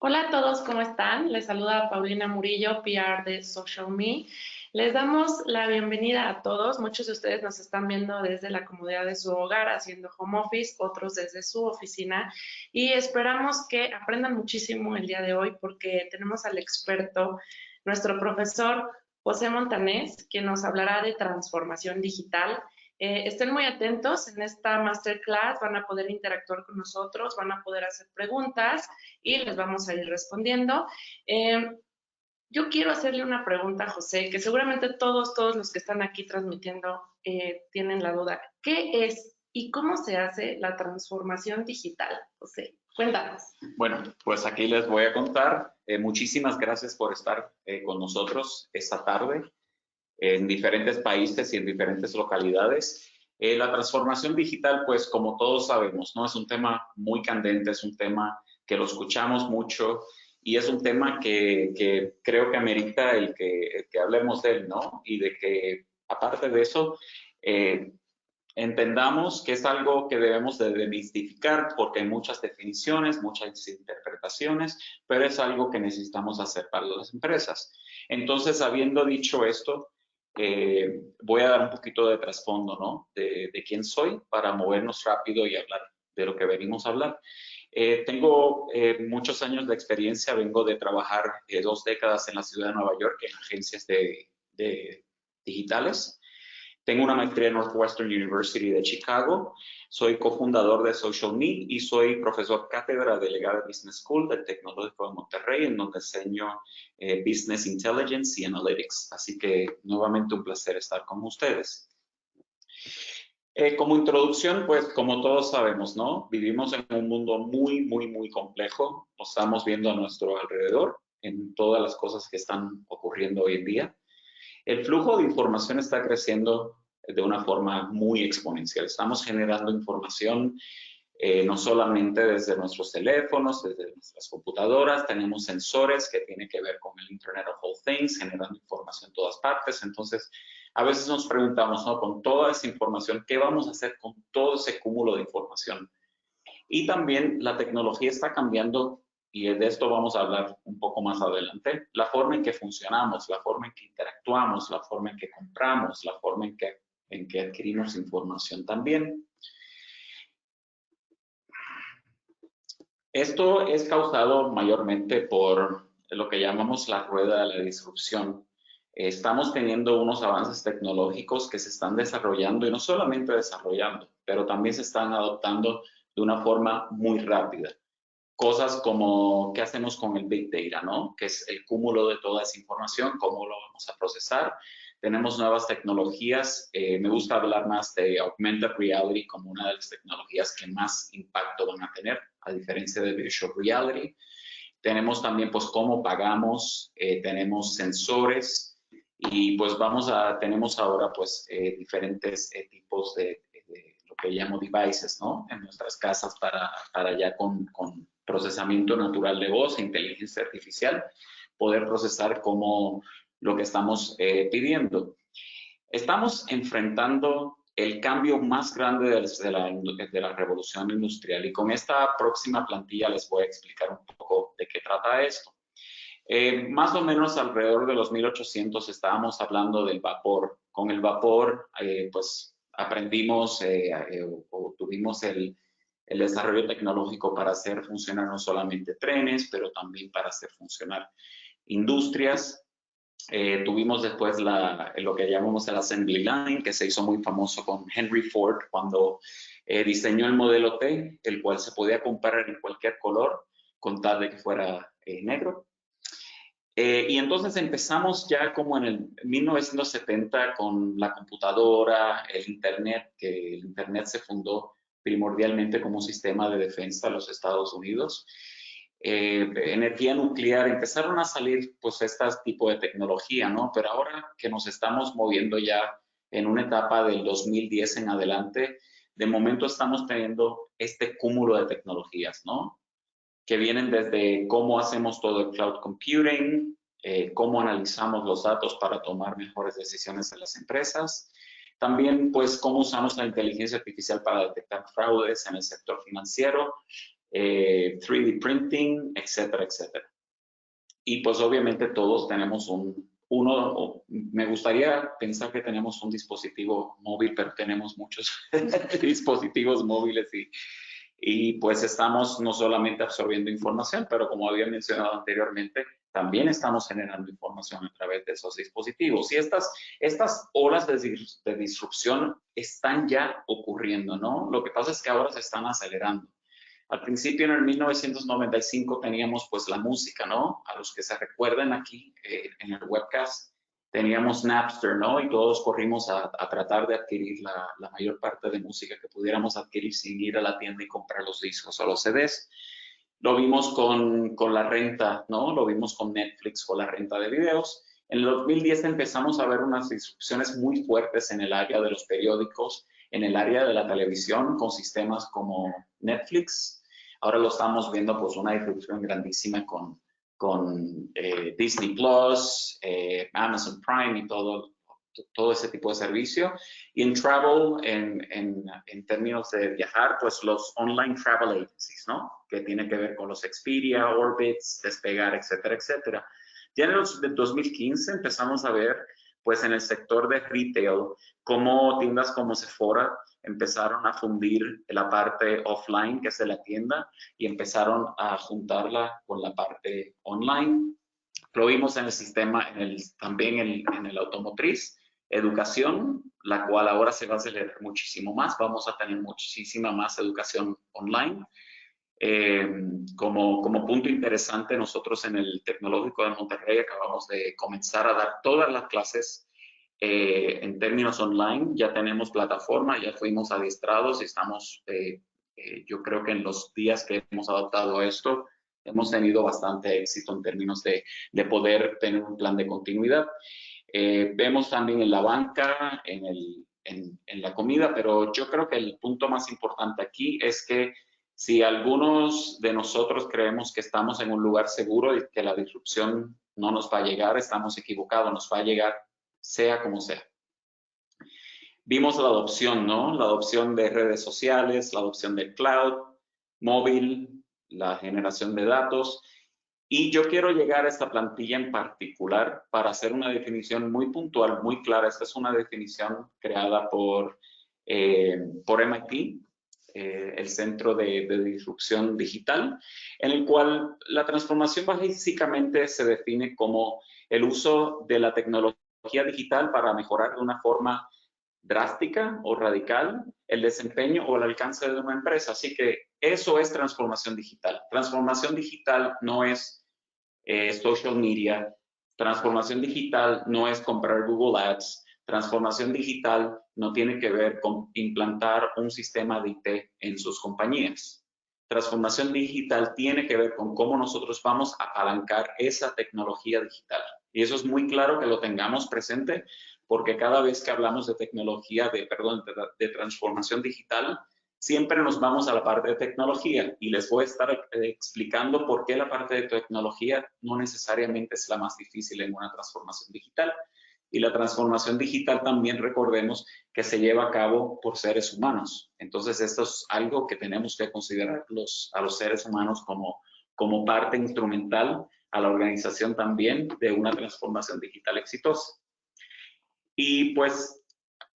Hola a todos, ¿cómo están? Les saluda Paulina Murillo, PR de Social Me. Les damos la bienvenida a todos. Muchos de ustedes nos están viendo desde la comodidad de su hogar, haciendo home office, otros desde su oficina. Y esperamos que aprendan muchísimo el día de hoy porque tenemos al experto, nuestro profesor José Montanés, quien nos hablará de transformación digital. Estén muy atentos en esta masterclass, van a poder interactuar con nosotros, van a poder hacer preguntas y les vamos a ir respondiendo. Yo quiero hacerle una pregunta a José, que seguramente todos los que están aquí transmitiendo tienen la duda. ¿Qué es y cómo se hace la transformación digital? José, cuéntanos. Bueno, pues aquí les voy a contar. Muchísimas gracias por estar con nosotros esta tarde en diferentes países y en diferentes localidades. La transformación digital, pues como todos sabemos, ¿no? Es un tema muy candente, es un tema que lo escuchamos mucho y es un tema que creo que amerita el que hablemos de él, ¿no? Y de que, aparte de eso, entendamos que es algo que debemos de demistificar porque hay muchas definiciones, muchas interpretaciones, pero es algo que necesitamos hacer para las empresas. Entonces, habiendo dicho esto, voy a dar un poquito de trasfondo, ¿no? De quién soy para movernos rápido y hablar de lo que venimos a hablar. Tengo muchos años de experiencia, vengo de trabajar 2 décadas en la ciudad de Nueva York en agencias de digitales. Tengo una maestría en Northwestern University de Chicago. Soy cofundador de Social Me y soy profesor cátedra delegada de Business School del Tecnológico de Monterrey, en donde enseño Business Intelligence y Analytics. Así que nuevamente un placer estar con ustedes. Como introducción, pues como todos sabemos, ¿no? Vivimos en un mundo muy complejo. Lo estamos viendo a nuestro alrededor en todas las cosas que están ocurriendo hoy en día. El flujo de información está creciendo de una forma muy exponencial. Estamos generando información no solamente desde nuestros teléfonos, desde nuestras computadoras, tenemos sensores que tienen que ver con el Internet of All Things, generando información en todas partes. Entonces, a veces nos preguntamos, ¿no? Con toda esa información, ¿qué vamos a hacer con todo ese cúmulo de información? Y también la tecnología está cambiando y de esto vamos a hablar un poco más adelante, la forma en que funcionamos, la forma en que interactuamos, la forma en que compramos, la forma en que adquirimos información también. Esto es causado mayormente por lo que llamamos la rueda de la disrupción. Estamos teniendo unos avances tecnológicos que se están desarrollando y no solamente desarrollando, pero también se están adoptando de una forma muy rápida. Cosas como qué hacemos con el Big Data, ¿no? Que es el cúmulo de toda esa información, cómo lo vamos a procesar. Tenemos nuevas tecnologías. Me gusta hablar más de Augmented Reality como una de las tecnologías que más impacto van a tener, a diferencia de Virtual Reality. Tenemos también, pues, cómo pagamos. Tenemos sensores y, pues, tenemos ahora, pues, diferentes tipos de lo que llamo devices, ¿no? En nuestras casas para ya con procesamiento natural de voz e inteligencia artificial, poder procesar como lo que estamos pidiendo. Estamos enfrentando el cambio más grande de la revolución industrial y con esta próxima plantilla les voy a explicar un poco de qué trata esto. Más o menos alrededor de los 1800 estábamos hablando del vapor. Con el vapor, pues aprendimos o tuvimos el desarrollo tecnológico para hacer funcionar no solamente trenes, pero también para hacer funcionar industrias. Tuvimos después lo que llamamos el Assembly Line, que se hizo muy famoso con Henry Ford cuando diseñó el modelo T, el cual se podía comprar en cualquier color con tal de que fuera negro. Y entonces empezamos ya como en el 1970 con la computadora, el Internet, que el Internet se fundó primordialmente como un sistema de defensa de los Estados Unidos. Energía nuclear, empezaron a salir pues este tipo de tecnología, ¿no? Pero ahora que nos estamos moviendo ya en una etapa del 2010 en adelante, de momento estamos teniendo este cúmulo de tecnologías, ¿no? Que vienen desde cómo hacemos todo el cloud computing, cómo analizamos los datos para tomar mejores decisiones en las empresas, también pues cómo usamos la inteligencia artificial para detectar fraudes en el sector financiero, 3D printing, etcétera, etcétera. Y pues obviamente todos tenemos me gustaría pensar que tenemos un dispositivo móvil, pero tenemos muchos dispositivos móviles y pues estamos no solamente absorbiendo información, pero como había mencionado anteriormente, también estamos generando información a través de esos dispositivos. Y estas olas de disrupción están ya ocurriendo, ¿no? Lo que pasa es que ahora se están acelerando. Al principio, en el 1995, teníamos pues la música, ¿no? A los que se recuerden aquí en el webcast, teníamos Napster, ¿no? Y todos corrimos a tratar de adquirir la mayor parte de música que pudiéramos adquirir sin ir a la tienda y comprar los discos o los CDs. Lo vimos con la renta, ¿no? Lo vimos con Netflix, con la renta de videos. En el 2010 empezamos a ver unas disrupciones muy fuertes en el área de los periódicos, en el área de la televisión, con sistemas como Netflix. Ahora lo estamos viendo, pues, una disrupción grandísima con Disney Plus, Amazon Prime y todo ese tipo de servicio. Y en travel, en términos de viajar, pues los online travel agencies, ¿no? Que tiene que ver con los Expedia, Orbitz, Despegar, etcétera, etcétera. Ya en el 2015 empezamos a ver, pues en el sector de retail, cómo tiendas como Sephora empezaron a fundir la parte offline, que es de la tienda, y empezaron a juntarla con la parte online. Lo vimos en el sistema, también en el automotriz, educación, la cual ahora se va a acelerar muchísimo más. Vamos a tener muchísima más educación online. Como punto interesante, nosotros en el Tecnológico de Monterrey acabamos de comenzar a dar todas las clases en términos online. Ya tenemos plataforma, ya fuimos adiestrados y estamos, yo creo que en los días que hemos adoptado esto, hemos tenido bastante éxito en términos de poder tener un plan de continuidad. Vemos también en la banca, en la comida, pero yo creo que el punto más importante aquí es que si algunos de nosotros creemos que estamos en un lugar seguro y que la disrupción no nos va a llegar, estamos equivocados, nos va a llegar sea como sea. Vimos la adopción, ¿no? La adopción de redes sociales, la adopción del cloud, móvil, la generación de datos. Y yo quiero llegar a esta plantilla en particular para hacer una definición muy puntual, muy clara. Esta es una definición creada por MIT, el Centro de Disrupción Digital, en el cual la transformación básicamente se define como el uso de la tecnología digital para mejorar de una forma drástica o radical el desempeño o el alcance de una empresa. Así que eso es transformación digital. Transformación digital no es social media. Transformación digital no es comprar Google Ads. Transformación digital no tiene que ver con implantar un sistema de IT en sus compañías. Transformación digital tiene que ver con cómo nosotros vamos a apalancar esa tecnología digital. Y eso es muy claro que lo tengamos presente, porque cada vez que hablamos de tecnología, de transformación digital, siempre nos vamos a la parte de tecnología y les voy a estar explicando por qué la parte de tecnología no necesariamente es la más difícil en una transformación digital. Y la transformación digital también recordemos que se lleva a cabo por seres humanos. Entonces esto es algo que tenemos que considerar a los seres humanos como parte instrumental a la organización también de una transformación digital exitosa. Y pues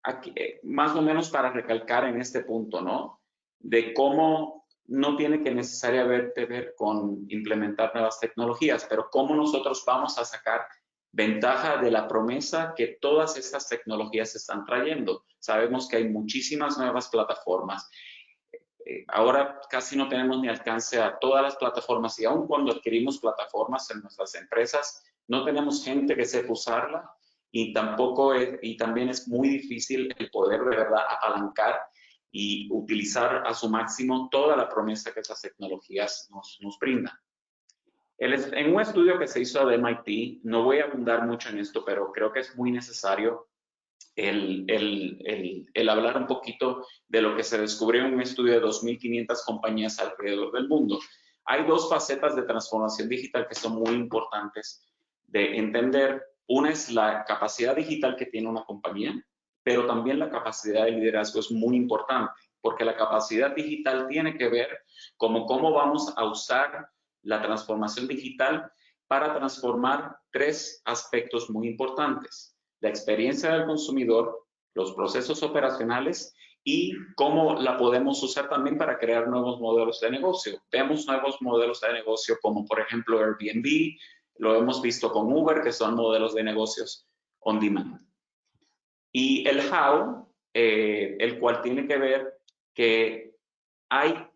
aquí, más o menos para recalcar en este punto, ¿no? De cómo no tiene que necesariamente ver con implementar nuevas tecnologías, pero cómo nosotros vamos a sacar ventaja de la promesa que todas estas tecnologías están trayendo. Sabemos que hay muchísimas nuevas plataformas. Ahora casi no tenemos ni alcance a todas las plataformas y aun cuando adquirimos plataformas en nuestras empresas, no tenemos gente que sepa usarla y también es muy difícil el poder de verdad apalancar y utilizar a su máximo toda la promesa que esas tecnologías nos brindan. En un estudio que se hizo de MIT, no voy a abundar mucho en esto, pero creo que es muy necesario el hablar un poquito de lo que se descubrió en un estudio de 2.500 compañías alrededor del mundo. Hay dos facetas de transformación digital que son muy importantes de entender. Una es la capacidad digital que tiene una compañía, pero también la capacidad de liderazgo es muy importante. porque la capacidad digital tiene que ver con cómo vamos a usar la transformación digital para transformar tres aspectos muy importantes: la experiencia del consumidor, los procesos operacionales y cómo la podemos usar también para crear nuevos modelos de negocio. Vemos nuevos modelos de negocio como por ejemplo Airbnb, lo hemos visto con Uber, que son modelos de negocios on demand. Y el how, el cual tiene que ver que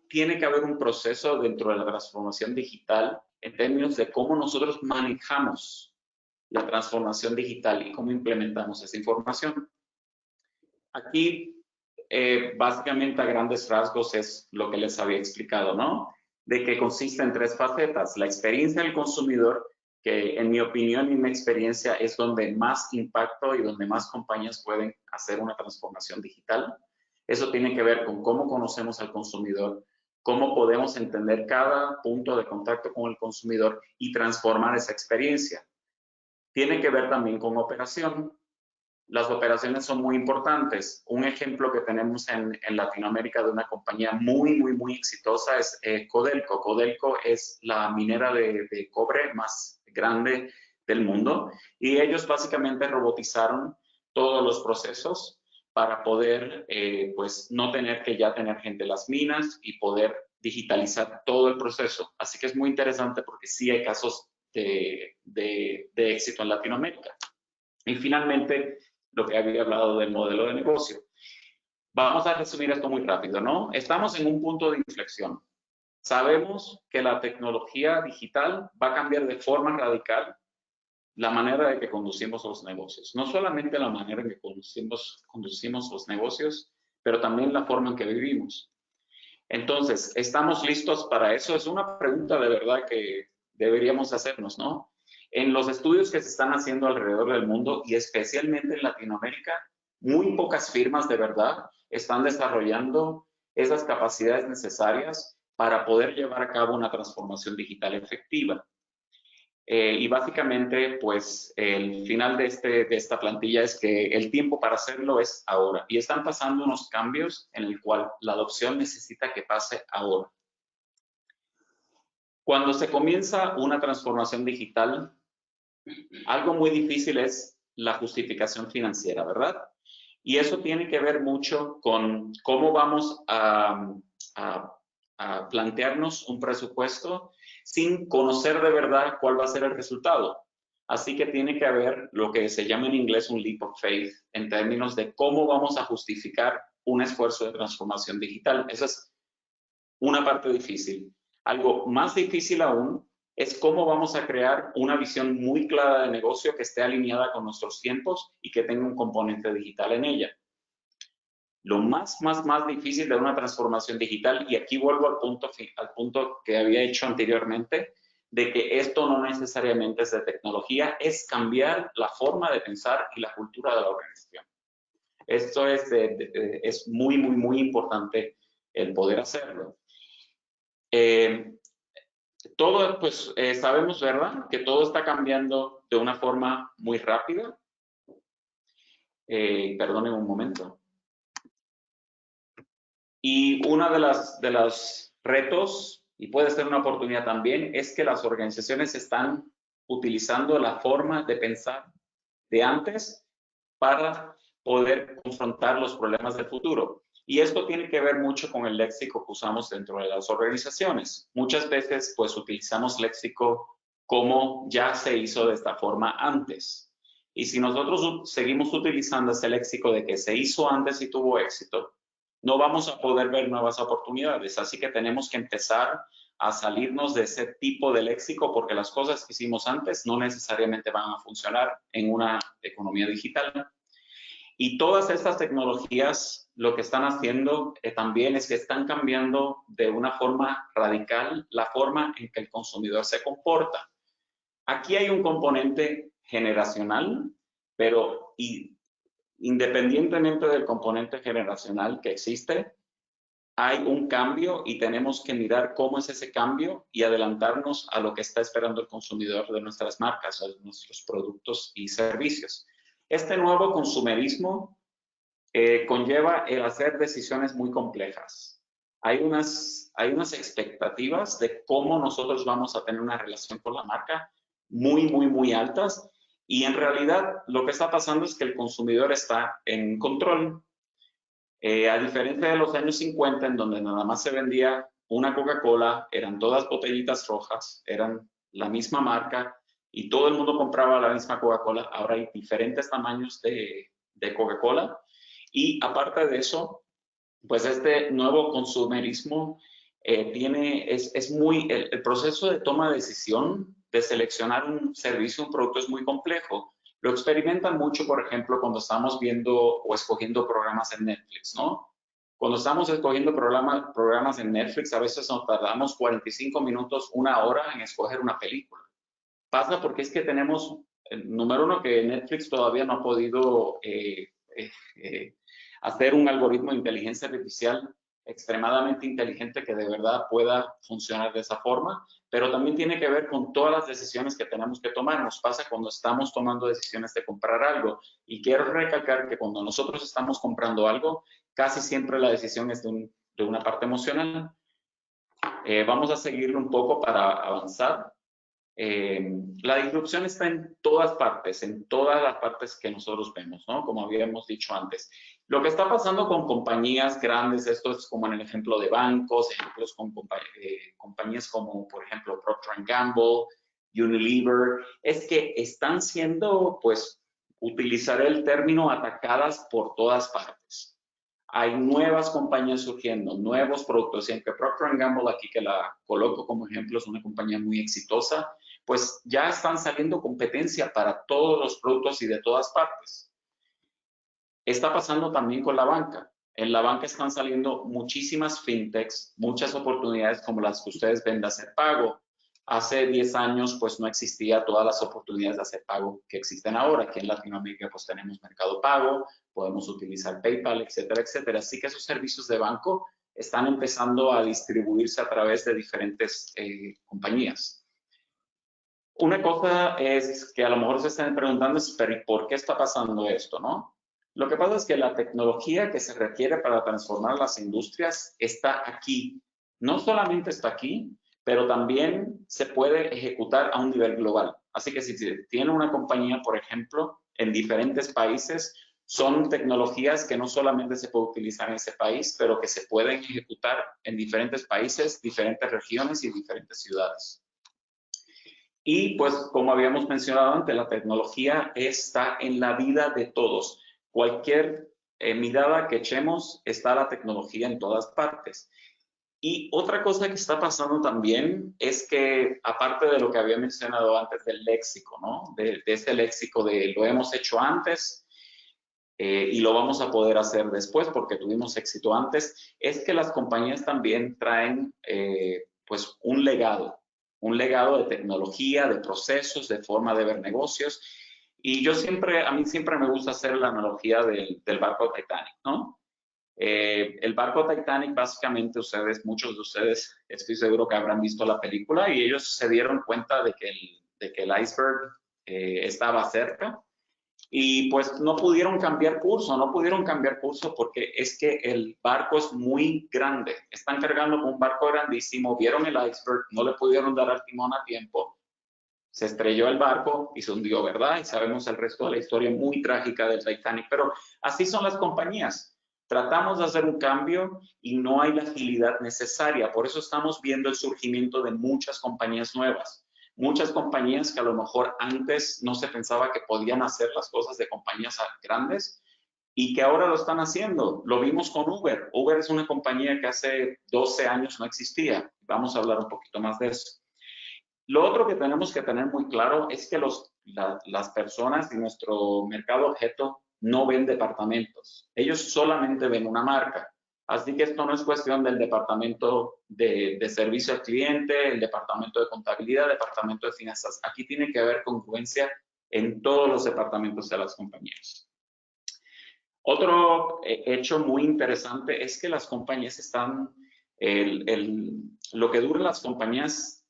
tiene que haber un proceso dentro de la transformación digital en términos de cómo nosotros manejamos la transformación digital y cómo implementamos esa información. Aquí, básicamente a grandes rasgos es lo que les había explicado, ¿no? De que consiste en tres facetas: la experiencia del consumidor, que en mi opinión y mi experiencia es donde más impacto y donde más compañías pueden hacer una transformación digital. Eso tiene que ver con cómo conocemos al consumidor, cómo podemos entender cada punto de contacto con el consumidor y transformar esa experiencia. Tiene que ver también con operación. Las operaciones son muy importantes. Un ejemplo que tenemos en Latinoamérica de una compañía muy exitosa es Codelco. Codelco es la minera de cobre más grande del mundo y ellos básicamente robotizaron todos los procesos para poder pues no tener que ya tener gente en las minas y poder digitalizar todo el proceso. Así que es muy interesante porque sí hay casos de éxito en Latinoamérica. Y finalmente, lo que había hablado del modelo de negocio. Vamos a resumir esto muy rápido, ¿no? Estamos en un punto de inflexión. Sabemos que la tecnología digital va a cambiar de forma radical la manera de que conducimos los negocios. No solamente la manera en que conducimos los negocios, pero también la forma en que vivimos. Entonces, ¿estamos listos para eso? Es una pregunta de verdad que deberíamos hacernos, ¿no? En los estudios que se están haciendo alrededor del mundo y especialmente en Latinoamérica, muy pocas firmas de verdad están desarrollando esas capacidades necesarias para poder llevar a cabo una transformación digital efectiva. Y básicamente, pues, el final de esta plantilla es que el tiempo para hacerlo es ahora. Y están pasando unos cambios en el cual la adopción necesita que pase ahora. Cuando se comienza una transformación digital, algo muy difícil es la justificación financiera, ¿verdad? Y eso tiene que ver mucho con cómo vamos a plantearnos un presupuesto sin conocer de verdad cuál va a ser el resultado. Así que tiene que haber lo que se llama en inglés un leap of faith en términos de cómo vamos a justificar un esfuerzo de transformación digital. Esa es una parte difícil. Algo más difícil aún es cómo vamos a crear una visión muy clara de negocio que esté alineada con nuestros tiempos y que tenga un componente digital en ella. Lo más difícil de una transformación digital, y aquí vuelvo al punto que había hecho anteriormente, de que esto no necesariamente es de tecnología, es cambiar la forma de pensar y la cultura de la organización. Esto es muy importante el poder hacerlo. Todo, pues sabemos, ¿verdad?, que todo está cambiando de una forma muy rápida. Perdonen un momento. Y una de los retos, y puede ser una oportunidad también, es que las organizaciones están utilizando la forma de pensar de antes para poder confrontar los problemas del futuro. Y esto tiene que ver mucho con el léxico que usamos dentro de las organizaciones. Muchas veces, pues, utilizamos léxico como ya se hizo de esta forma antes. Y si nosotros seguimos utilizando ese léxico de que se hizo antes y tuvo éxito, no vamos a poder ver nuevas oportunidades. Así que tenemos que empezar a salirnos de ese tipo de léxico porque las cosas que hicimos antes no necesariamente van a funcionar en una economía digital. Y todas estas tecnologías lo que están haciendo también es que están cambiando de una forma radical la forma en que el consumidor se comporta. Aquí hay un componente generacional, pero independientemente del componente generacional que existe, hay un cambio y tenemos que mirar cómo es ese cambio y adelantarnos a lo que está esperando el consumidor de nuestras marcas, de nuestros productos y servicios. Este nuevo consumerismo conlleva el hacer decisiones muy complejas. Hay unas expectativas de cómo nosotros vamos a tener una relación con la marca muy altas, y en realidad lo que está pasando es que el consumidor está en control. A diferencia de los años 50, en donde nada más se vendía una Coca-Cola, eran todas botellitas rojas, eran la misma marca y todo el mundo compraba la misma Coca-Cola. Ahora hay diferentes tamaños de Coca-Cola, y aparte de eso, pues este nuevo consumerismo el proceso de toma de decisión de seleccionar un servicio, un producto, es muy complejo. Lo experimentan mucho, por ejemplo, cuando estamos viendo o escogiendo programas en Netflix, ¿no? Cuando estamos escogiendo programas en Netflix, a veces nos tardamos 45 minutos, una hora en escoger una película. Pasa porque es que tenemos, número uno, que Netflix todavía no ha podido hacer un algoritmo de inteligencia artificial extremadamente inteligente que de verdad pueda funcionar de esa forma, pero también tiene que ver con todas las decisiones que tenemos que tomar. Nos pasa cuando estamos tomando decisiones de comprar algo, y quiero recalcar que cuando nosotros estamos comprando algo, casi siempre la decisión es de una parte emocional. Vamos a seguirlo un poco para avanzar. La disrupción está en todas partes, en todas las partes que nosotros vemos, ¿no? Como habíamos dicho antes. Lo que está pasando con compañías grandes, esto es como en el ejemplo de bancos, ejemplos con compañías como, por ejemplo, Procter & Gamble, Unilever, es que están siendo, pues, utilizaré el término, atacadas por todas partes. Hay nuevas compañías surgiendo, nuevos productos, y aunque Procter & Gamble, aquí que la coloco como ejemplo, es una compañía muy exitosa, pues ya están saliendo competencia para todos los productos y de todas partes. Está pasando también con la banca. En la banca están saliendo muchísimas fintechs, muchas oportunidades como las que ustedes ven de hacer pago. Hace 10 años, pues no existía todas las oportunidades de hacer pago que existen ahora. Aquí en Latinoamérica, pues tenemos Mercado Pago, podemos utilizar PayPal, etcétera, etcétera. Así que esos servicios de banco están empezando a distribuirse a través de diferentes compañías. Una cosa es que a lo mejor se están preguntando, pero ¿y por qué está pasando esto, no? Lo que pasa es que la tecnología que se requiere para transformar las industrias está aquí. No solamente está aquí, pero también se puede ejecutar a un nivel global. Así que si tiene una compañía, por ejemplo, en diferentes países, son tecnologías que no solamente se puede utilizar en ese país, pero que se pueden ejecutar en diferentes países, diferentes regiones y diferentes ciudades. Y pues, como habíamos mencionado antes, la tecnología está en la vida de todos. Cualquier mirada que echemos, está la tecnología en todas partes. Y otra cosa que está pasando también es que, aparte de lo que había mencionado antes del léxico, ¿no? De ese léxico de lo hemos hecho antes y lo vamos a poder hacer después porque tuvimos éxito antes, es que las compañías también traen pues un legado de tecnología, de procesos, de forma de ver negocios. Y a mí siempre me gusta hacer la analogía del barco Titanic, ¿no? El barco Titanic, básicamente, muchos de ustedes, estoy seguro que habrán visto la película, y ellos se dieron cuenta de que el iceberg estaba cerca, y pues no pudieron cambiar curso porque es que el barco es muy grande. Están cargando con un barco grandísimo, vieron el iceberg, no le pudieron dar al timón a tiempo, se estrelló el barco y se hundió, ¿verdad? Y sabemos el resto de la historia muy trágica del Titanic, pero así son las compañías. Tratamos de hacer un cambio y no hay la agilidad necesaria. Por eso estamos viendo el surgimiento de muchas compañías nuevas. Muchas compañías que a lo mejor antes no se pensaba que podían hacer las cosas de compañías grandes y que ahora lo están haciendo. Lo vimos con Uber. Uber es una compañía que hace 12 años no existía. Vamos a hablar un poquito más de eso. Lo otro que tenemos que tener muy claro es que las personas en nuestro mercado objeto no ven departamentos. Ellos solamente ven una marca. Así que esto no es cuestión del departamento de servicio al cliente, el departamento de contabilidad, el departamento de finanzas. Aquí tiene que haber congruencia en todos los departamentos de las compañías. Otro hecho muy interesante es que las compañías lo que duran las compañías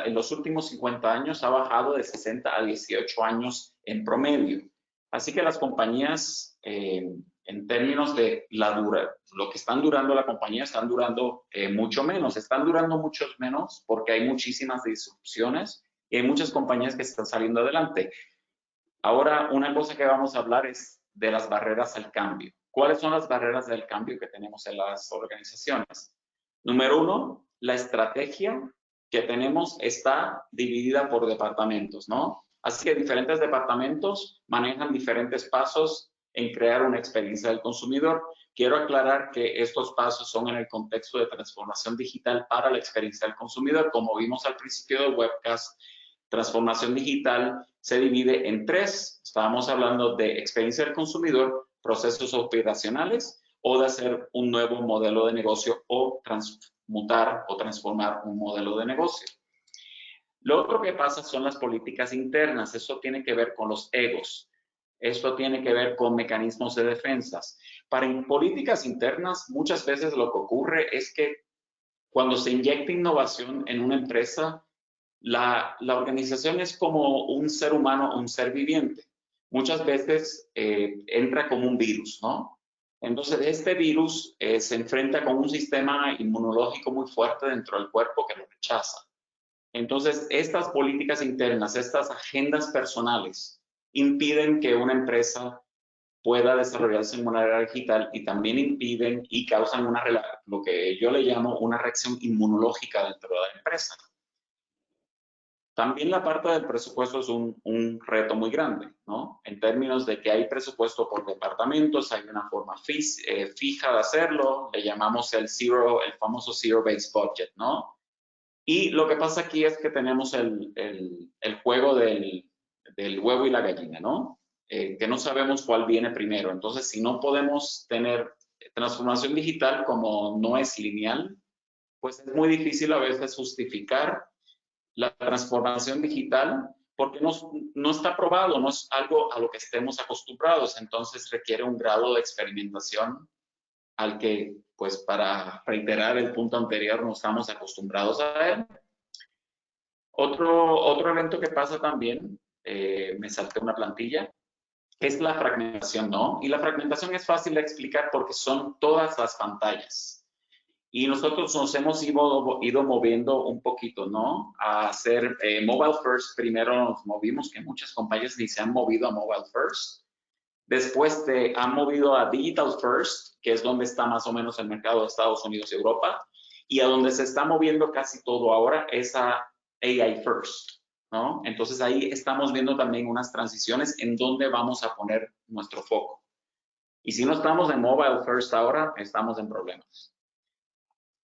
en los últimos 50 años ha bajado de 60 a 18 años en promedio. Así que las compañías en En términos de lo que están durando la compañía, están durando mucho menos. Están durando mucho menos porque hay muchísimas disrupciones y hay muchas compañías que están saliendo adelante. Ahora, una cosa que vamos a hablar es de las barreras al cambio. ¿Cuáles son las barreras del cambio que tenemos en las organizaciones? Número uno, la estrategia que tenemos está dividida por departamentos, ¿no? Así que diferentes departamentos manejan diferentes pasos en crear una experiencia del consumidor. Quiero aclarar que estos pasos son en el contexto de transformación digital para la experiencia del consumidor. Como vimos al principio del webcast, transformación digital se divide en tres. Estábamos hablando de experiencia del consumidor, procesos operacionales o de hacer un nuevo modelo de negocio o transmutar o transformar un modelo de negocio. Lo otro que pasa son las políticas internas. Eso tiene que ver con los egos. Esto tiene que ver con mecanismos de defensas. Para políticas internas, muchas veces lo que ocurre es que cuando se inyecta innovación en una empresa, la organización es como un ser humano, un ser viviente. Muchas veces entra como un virus, ¿no? Entonces, este virus se enfrenta con un sistema inmunológico muy fuerte dentro del cuerpo que lo rechaza. Entonces, estas políticas internas, estas agendas personales, impiden que una empresa pueda desarrollarse en una era digital y también impiden y causan lo que yo le llamo una reacción inmunológica dentro de la empresa. También la parte del presupuesto es un reto muy grande, ¿no? En términos de que hay presupuesto por departamentos, hay una forma fija de hacerlo, le llamamos el famoso Zero-Based Budget, ¿no? Y lo que pasa aquí es que tenemos el juego del huevo y la gallina, ¿no? Que no sabemos cuál viene primero. Entonces, si no podemos tener transformación digital como no es lineal, pues es muy difícil a veces justificar la transformación digital porque no está probado, no es algo a lo que estemos acostumbrados, entonces requiere un grado de experimentación al que, pues para reiterar el punto anterior, no estamos acostumbrados a él. Otro evento que pasa también, me salté una plantilla, es la fragmentación, ¿no? Y la fragmentación es fácil de explicar porque son todas las pantallas. Y nosotros nos hemos ido moviendo un poquito, ¿no? A hacer mobile first. Primero nos movimos, que muchas compañías ni se han movido a mobile first. Después te han movido a digital first, que es donde está más o menos el mercado de Estados Unidos y Europa. Y a donde se está moviendo casi todo ahora es a AI first, ¿no? Entonces ahí estamos viendo también unas transiciones en donde vamos a poner nuestro foco. Y si no estamos en mobile first ahora, estamos en problemas.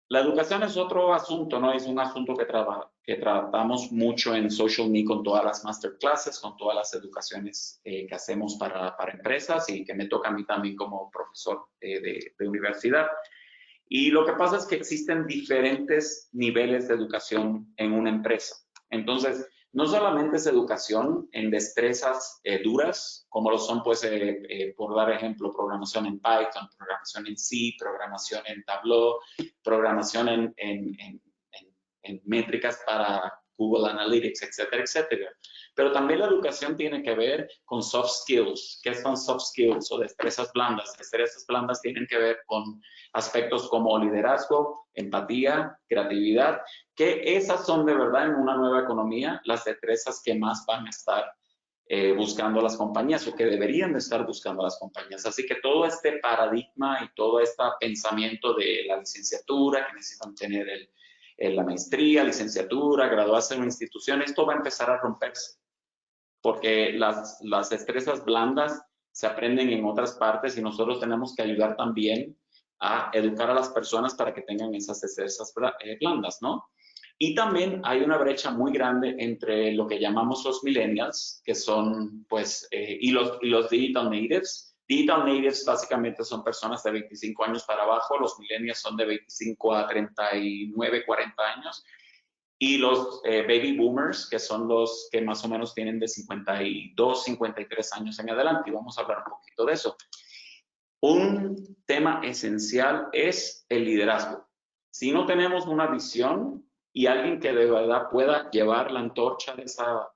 La educación es otro asunto, ¿no? Es un asunto que tratamos mucho en Social Me con todas las masterclasses, con todas las educaciones que hacemos para empresas y que me toca a mí también como profesor de universidad. Y lo que pasa es que existen diferentes niveles de educación en una empresa. Entonces, no solamente es educación en destrezas duras, como lo son, pues, por dar ejemplo, programación en Python, programación en C, programación en Tableau, programación en métricas para Google Analytics, etcétera, etcétera. Pero también la educación tiene que ver con soft skills. ¿Qué son soft skills o destrezas blandas? Destrezas blandas tienen que ver con aspectos como liderazgo, empatía, creatividad, que esas son de verdad en una nueva economía las destrezas que más van a estar buscando las compañías o que deberían de estar buscando las compañías. Así que todo este paradigma y todo este pensamiento de la licenciatura, que necesitan tener la maestría, licenciatura, graduarse en una institución, esto va a empezar a romperse, porque las destrezas blandas se aprenden en otras partes y nosotros tenemos que ayudar también a educar a las personas para que tengan esas destrezas blandas, ¿no? Y también hay una brecha muy grande entre lo que llamamos los millennials, que son, pues, y los digital natives. Digital natives básicamente son personas de 25 años para abajo, los millennials son de 25 a 39, 40 años. Y los baby boomers, que son los que más o menos tienen de 52, 53 años en adelante. Y vamos a hablar un poquito de eso. Un tema esencial es el liderazgo. Si no tenemos una visión y alguien que de verdad pueda llevar la antorcha de esa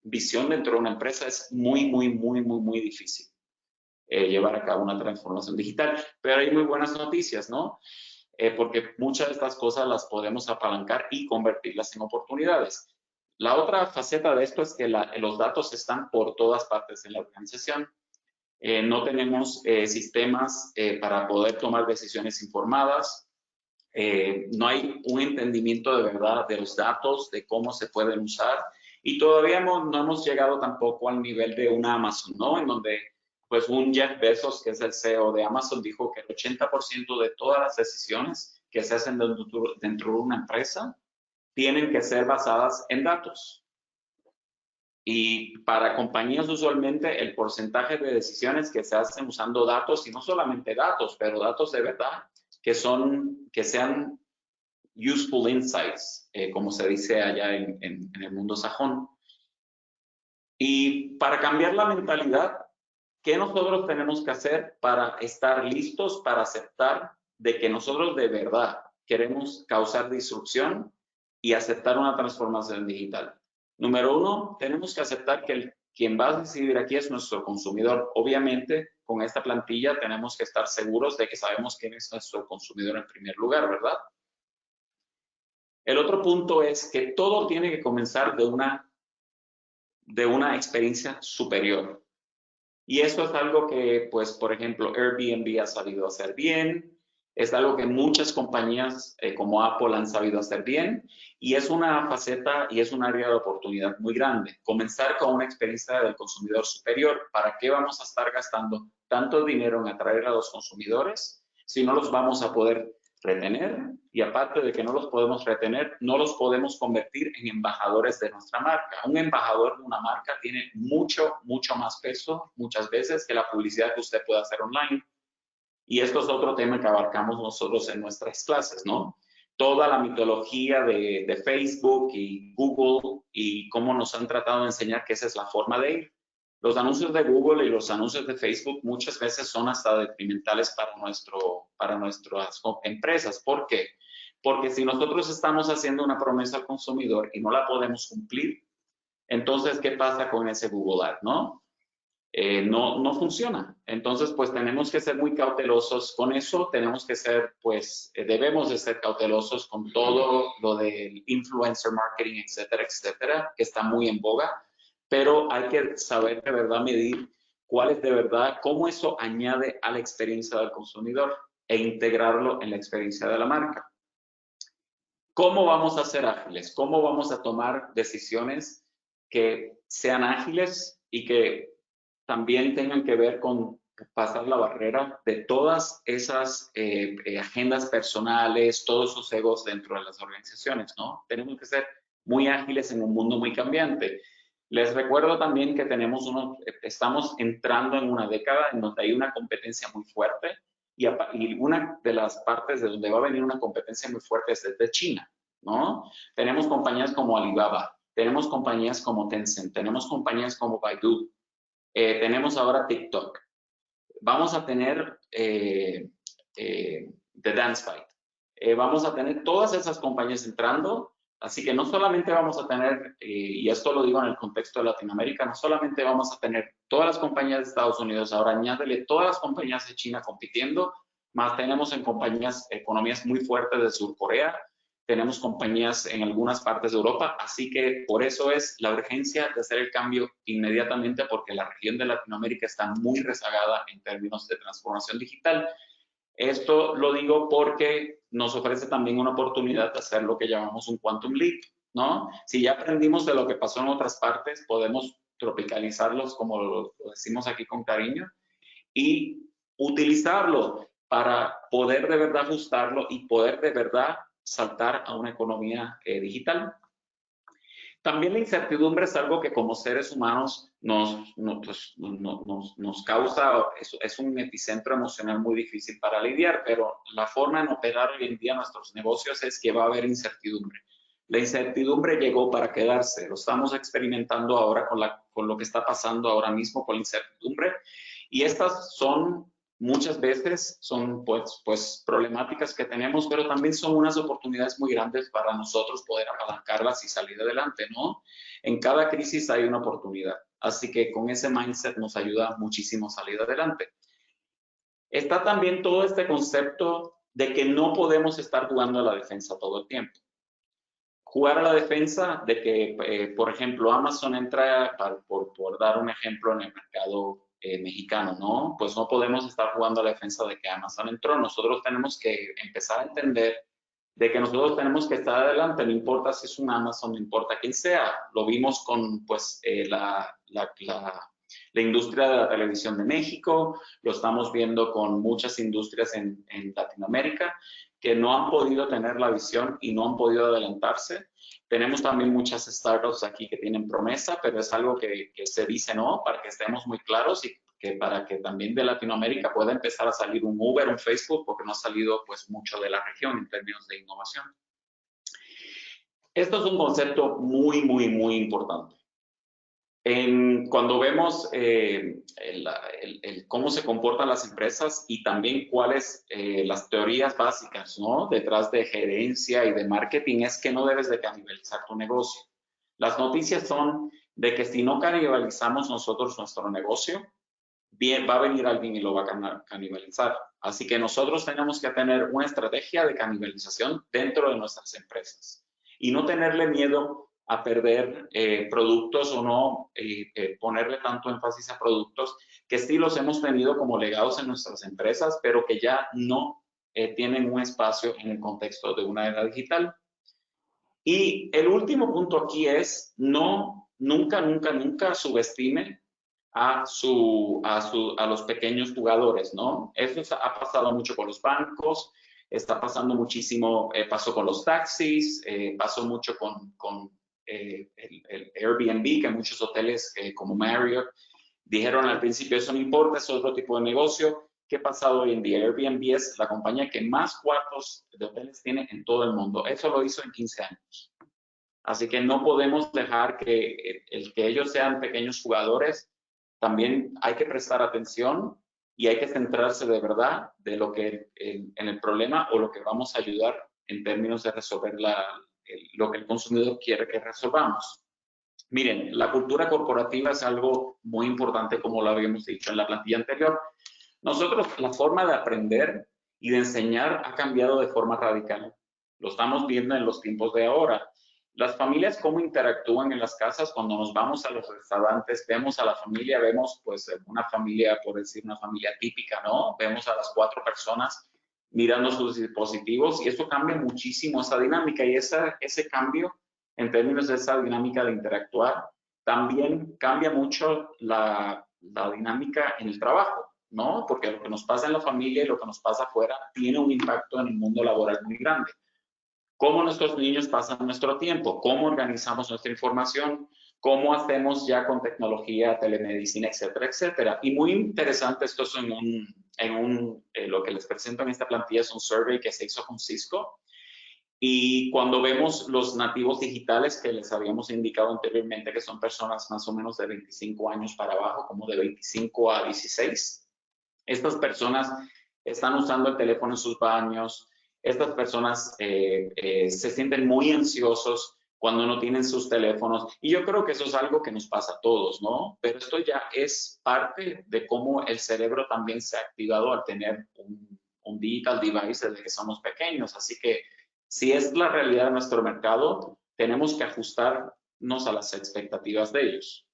visión dentro de una empresa, es muy, muy, muy, muy, muy difícil. llevar a cabo una transformación digital. Pero hay muy buenas noticias, ¿no? Porque muchas de estas cosas las podemos apalancar y convertirlas en oportunidades. La otra faceta de esto es que los datos están por todas partes en la organización. No tenemos sistemas para poder tomar decisiones informadas. No hay un entendimiento de verdad de los datos, de cómo se pueden usar. Y todavía no hemos llegado tampoco al nivel de una Amazon, ¿no? En donde, pues, un Jeff Bezos, que es el CEO de Amazon, dijo que el 80% de todas las decisiones que se hacen dentro de una empresa tienen que ser basadas en datos. Y para compañías usualmente el porcentaje de decisiones que se hacen usando datos, y no solamente datos, pero datos de verdad, que sean useful insights, como se dice allá en el mundo sajón. Y para cambiar la mentalidad, ¿qué nosotros tenemos que hacer para estar listos para aceptar de que nosotros de verdad queremos causar disrupción y aceptar una transformación digital? Número uno, tenemos que aceptar que quien va a decidir aquí es nuestro consumidor. Obviamente, con esta plantilla tenemos que estar seguros de que sabemos quién es nuestro consumidor en primer lugar, ¿verdad? El otro punto es que todo tiene que comenzar de una experiencia superior. Y eso es algo que, pues, por ejemplo, Airbnb ha sabido hacer bien, es algo que muchas compañías como Apple han sabido hacer bien, y es una faceta y es un área de oportunidad muy grande. Comenzar con una experiencia del consumidor superior. ¿Para qué vamos a estar gastando tanto dinero en atraer a los consumidores si no los vamos a poder retener? Y aparte de que no los podemos retener, no los podemos convertir en embajadores de nuestra marca. Un embajador de una marca tiene mucho más peso muchas veces que la publicidad que usted puede hacer online. Y esto es otro tema que abarcamos nosotros en nuestras clases, ¿no? Toda la mitología de Facebook y Google y cómo nos han tratado de enseñar que esa es la forma de ir. Los anuncios de Google y los anuncios de Facebook muchas veces son hasta detrimentales para nuestras empresas. ¿Por qué? Porque si nosotros estamos haciendo una promesa al consumidor y no la podemos cumplir, entonces, ¿qué pasa con ese Google Ad, no? No funciona. Entonces, pues tenemos que ser muy cautelosos con eso, tenemos que ser, pues, debemos de ser cautelosos con todo lo del influencer marketing, etcétera, que está muy en boga, pero hay que saber de verdad medir cuál es de verdad, cómo eso añade a la experiencia del consumidor e integrarlo en la experiencia de la marca. ¿Cómo vamos a ser ágiles? ¿Cómo vamos a tomar decisiones que sean ágiles y que también tengan que ver con pasar la barrera de todas esas agendas personales, todos esos egos dentro de las organizaciones, ¿no? Tenemos que ser muy ágiles en un mundo muy cambiante. Les recuerdo también que estamos entrando en una década en donde hay una competencia muy fuerte y una de las partes de donde va a venir una competencia muy fuerte es desde China, ¿no? Tenemos compañías como Alibaba, tenemos compañías como Tencent, tenemos compañías como Baidu, tenemos ahora TikTok. Vamos a tener The Dance Fight. Vamos a tener todas esas compañías entrando. Así que no solamente vamos a tener, y esto lo digo en el contexto de Latinoamérica, no solamente vamos a tener todas las compañías de Estados Unidos, ahora añádele todas las compañías de China compitiendo, más tenemos en economías muy fuertes de Sur Corea, tenemos compañías en algunas partes de Europa, así que por eso es la urgencia de hacer el cambio inmediatamente, porque la región de Latinoamérica está muy rezagada en términos de transformación digital. Esto lo digo porque nos ofrece también una oportunidad de hacer lo que llamamos un quantum leap, ¿no? Si ya aprendimos de lo que pasó en otras partes, podemos tropicalizarlos, como lo decimos aquí con cariño, y utilizarlo para poder de verdad ajustarlo y poder de verdad saltar a una economía digital. También la incertidumbre es algo que como seres humanos nos causa, es un epicentro emocional muy difícil para lidiar, pero la forma en operar hoy en día nuestros negocios es que va a haber incertidumbre. La incertidumbre llegó para quedarse, lo estamos experimentando ahora con lo que está pasando ahora mismo con la incertidumbre, y estas son muchas veces pues problemáticas que tenemos, pero también son unas oportunidades muy grandes para nosotros poder apalancarlas y salir adelante, ¿no? En cada crisis hay una oportunidad. Así que con ese mindset nos ayuda muchísimo a salir adelante. Está también todo este concepto de que no podemos estar jugando a la defensa todo el tiempo. Jugar a la defensa de que, por ejemplo, Amazon entra, por dar un ejemplo, en el mercado mexicano, ¿no? Pues no podemos estar jugando a la defensa de que Amazon entró. Nosotros tenemos que empezar a entender de que nosotros tenemos que estar adelante, no importa si es un Amazon, no importa quién sea. Lo vimos con, pues, la industria de la televisión de México, lo estamos viendo con muchas industrias en Latinoamérica que no han podido tener la visión y no han podido adelantarse. Tenemos también muchas startups aquí que tienen promesa, pero es algo que se dice, ¿no? Para que estemos muy claros y que para que también de Latinoamérica pueda empezar a salir un Uber, un Facebook, porque no ha salido pues mucho de la región en términos de innovación. Esto es un concepto muy, muy, muy importante. Cuando vemos cómo se comportan las empresas y también cuáles las teorías básicas, ¿no? Detrás de gerencia y de marketing, es que no debes de canibalizar tu negocio. Las noticias son de que si no canibalizamos nosotros nuestro negocio, bien, va a venir alguien y lo va a canibalizar. Así que nosotros tenemos que tener una estrategia de canibalización dentro de nuestras empresas y no tenerle miedo a perder productos o no ponerle tanto énfasis a productos que sí los hemos tenido como legados en nuestras empresas, pero que ya no tienen un espacio en el contexto de una era digital. Y el último punto aquí es nunca, nunca, nunca subestime a los pequeños jugadores, ¿no? Eso ha pasado mucho con los bancos, está pasando muchísimo, pasó con los taxis, pasó mucho con el Airbnb, que muchos hoteles como Marriott dijeron al principio, eso no importa, es otro tipo de negocio. ¿Qué ha pasado hoy en día? Airbnb es la compañía que más cuartos de hoteles tiene en todo el mundo. Eso lo hizo en 15 años. Así que no podemos dejar que ellos sean pequeños jugadores. También hay que prestar atención y hay que centrarse de verdad de lo que en el problema o lo que vamos a ayudar en términos de resolver lo que el consumidor quiere que resolvamos. Miren, la cultura corporativa es algo muy importante, como lo habíamos dicho en la plantilla anterior. Nosotros, la forma de aprender y de enseñar ha cambiado de forma radical. Lo estamos viendo en los tiempos de ahora. Las familias, cómo interactúan en las casas cuando nos vamos a los restaurantes, vemos a la familia, vemos pues una familia, por decir una familia típica, ¿no? Vemos a las 4 personas mirando sus dispositivos y eso cambia muchísimo esa dinámica y ese cambio en términos de esa dinámica de interactuar también cambia mucho la dinámica en el trabajo, ¿no? Porque lo que nos pasa en la familia y lo que nos pasa afuera tiene un impacto en el mundo laboral muy grande. Cómo nuestros niños pasan nuestro tiempo, cómo organizamos nuestra información, cómo hacemos ya con tecnología, telemedicina, etcétera, etcétera. Y muy interesante, esto es lo que les presento en esta plantilla es un survey que se hizo con Cisco. Y cuando vemos los nativos digitales que les habíamos indicado anteriormente, que son personas más o menos de 25 años para abajo, como de 25 a 16, estas personas están usando el teléfono en sus baños, estas personas se sienten muy ansiosos cuando no tienen sus teléfonos. Y yo creo que eso es algo que nos pasa a todos, ¿no? Pero esto ya es parte de cómo el cerebro también se ha activado al tener un digital device desde que somos pequeños. Así que si es la realidad de nuestro mercado, tenemos que ajustarnos a las expectativas de ellos.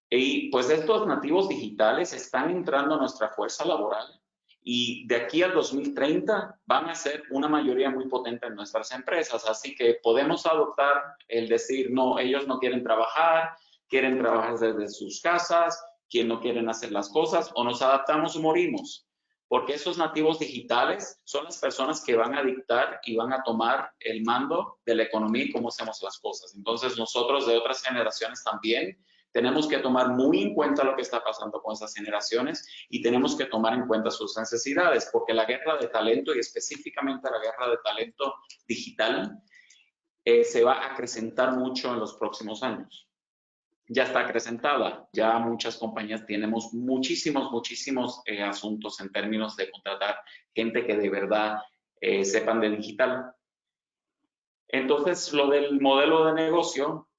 Y pues estos nativos digitales están entrando a nuestra fuerza laboral y de aquí al 2030 van a ser una mayoría muy potente en nuestras empresas. Así que podemos adoptar el decir, no, ellos no quieren trabajar desde sus casas, quien no quieren hacer las cosas, o nos adaptamos o morimos. Porque esos nativos digitales son las personas que van a dictar y van a tomar el mando de la economía y cómo hacemos las cosas. Entonces nosotros de otras generaciones también tenemos que tomar muy en cuenta lo que está pasando con esas generaciones y tenemos que tomar en cuenta sus necesidades, porque la guerra de talento y específicamente la guerra de talento digital se va a acrecentar mucho en los próximos años. Ya está acrecentada, ya muchas compañías tenemos muchísimos asuntos en términos de contratar gente que de verdad sepan de digital. Entonces, lo del modelo de negocio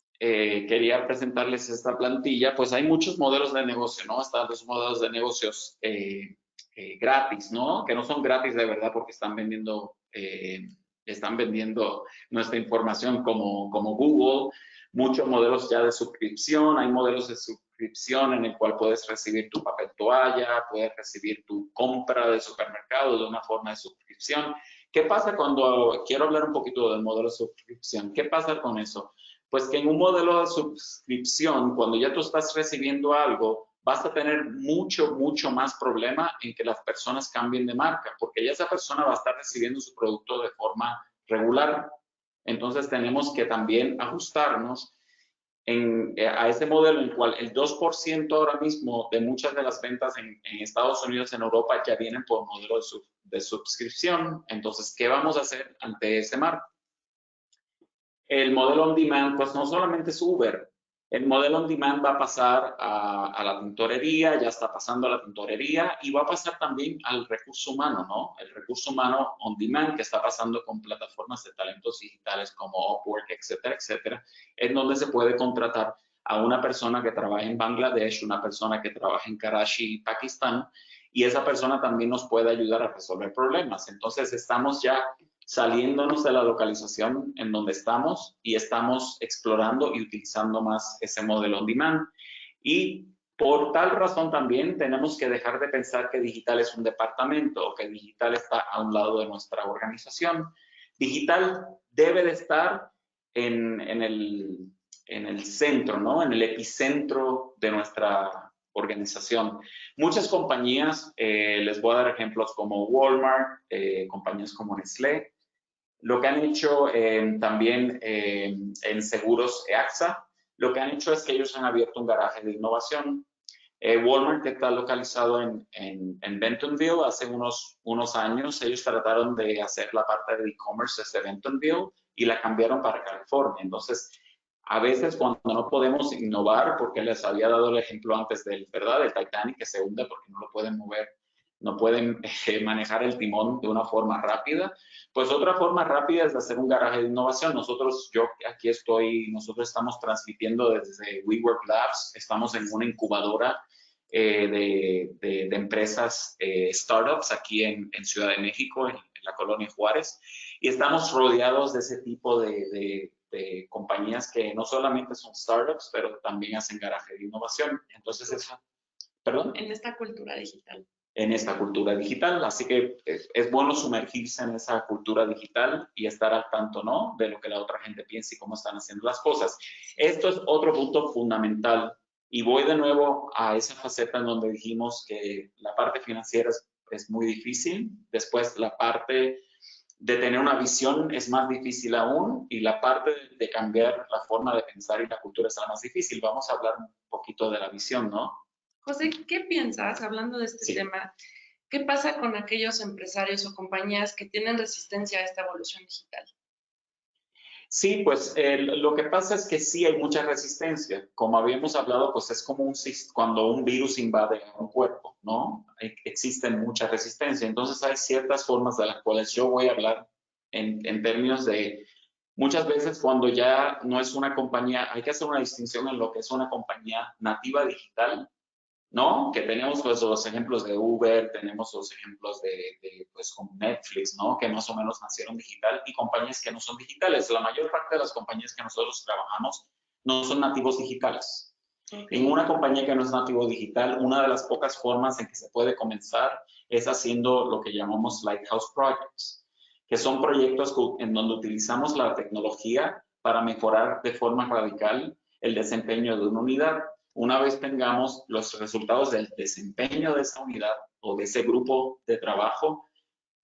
quería presentarles esta plantilla. Pues hay muchos modelos de negocio, ¿no? Están los modelos de negocios gratis, ¿no? Que no son gratis de verdad porque están vendiendo nuestra información como Google. Muchos modelos ya de suscripción. Hay modelos de suscripción en el cual puedes recibir tu papel toalla, puedes recibir tu compra de supermercado de una forma de suscripción. ¿Qué pasa cuando, quiero hablar un poquito del modelo de suscripción? ¿Qué pasa con eso? Pues que en un modelo de suscripción, cuando ya tú estás recibiendo algo, vas a tener mucho más problema en que las personas cambien de marca, porque ya esa persona va a estar recibiendo su producto de forma regular. Entonces tenemos que también ajustarnos a ese modelo en el cual el 2% ahora mismo de muchas de las ventas en Estados Unidos, en Europa, ya vienen por modelo de suscripción. Entonces, ¿qué vamos a hacer ante ese marco? El modelo on demand, pues no solamente es Uber. El modelo on demand va a pasar a la tintorería, ya está pasando a la tintorería y va a pasar también al recurso humano, ¿no? El recurso humano on demand que está pasando con plataformas de talentos digitales como Upwork, etcétera, etcétera, en donde se puede contratar a una persona que trabaja en Bangladesh, una persona que trabaja en Karachi, Pakistán, y esa persona también nos puede ayudar a resolver problemas. Entonces, estamos ya saliéndonos de la localización en donde estamos y estamos explorando y utilizando más ese modelo on demand. Y por tal razón también tenemos que dejar de pensar que digital es un departamento o que digital está a un lado de nuestra organización. Digital debe de estar en el centro, ¿no? En el epicentro de nuestra organización. Muchas compañías, les voy a dar ejemplos como Walmart, compañías como Nestlé, lo que han hecho también en seguros AXA, lo que han hecho es que ellos han abierto un garaje de innovación. Walmart, que está localizado en Bentonville, hace unos años ellos trataron de hacer la parte de e-commerce desde Bentonville y la cambiaron para California. Entonces, a veces cuando no podemos innovar, porque les había dado el ejemplo antes ¿verdad? Del Titanic que se hunde porque no lo pueden mover, no pueden manejar el timón de una forma rápida, pues otra forma rápida es hacer un garaje de innovación. Nosotros estamos transmitiendo desde WeWork Labs, estamos en una incubadora de empresas startups aquí en Ciudad de México, en la colonia Juárez, y estamos rodeados de ese tipo de compañías que no solamente son startups, pero también hacen garaje de innovación. Entonces, eso, perdón. En esta cultura digital. En esta cultura digital, así que es bueno sumergirse en esa cultura digital y estar al tanto, ¿no? De lo que la otra gente piensa y cómo están haciendo las cosas. Esto es otro punto fundamental y voy de nuevo a esa faceta en donde dijimos que la parte financiera es muy difícil, después la parte de tener una visión es más difícil aún y la parte de cambiar la forma de pensar y la cultura es la más difícil. Vamos a hablar un poquito de la visión, ¿no? José, ¿qué piensas, hablando de este tema, qué pasa con aquellos empresarios o compañías que tienen resistencia a esta evolución digital? Sí, pues lo que pasa es que sí hay mucha resistencia. Como habíamos hablado, pues es como cuando un virus invade a un cuerpo, ¿no? Existe mucha resistencia. Entonces hay ciertas formas de las cuales yo voy a hablar en términos de muchas veces cuando ya no es una compañía, hay que hacer una distinción en lo que es una compañía nativa digital, ¿no? Que tenemos pues los ejemplos de Uber, tenemos los ejemplos pues como Netflix, ¿no? Que más o menos nacieron digital y compañías que no son digitales. La mayor parte de las compañías que nosotros trabajamos no son nativos digitales. Okay. En una compañía que no es nativo digital, una de las pocas formas en que se puede comenzar es haciendo lo que llamamos Lighthouse Projects, que son proyectos en donde utilizamos la tecnología para mejorar de forma radical el desempeño de una unidad. Una vez tengamos los resultados del desempeño de esa unidad o de ese grupo de trabajo,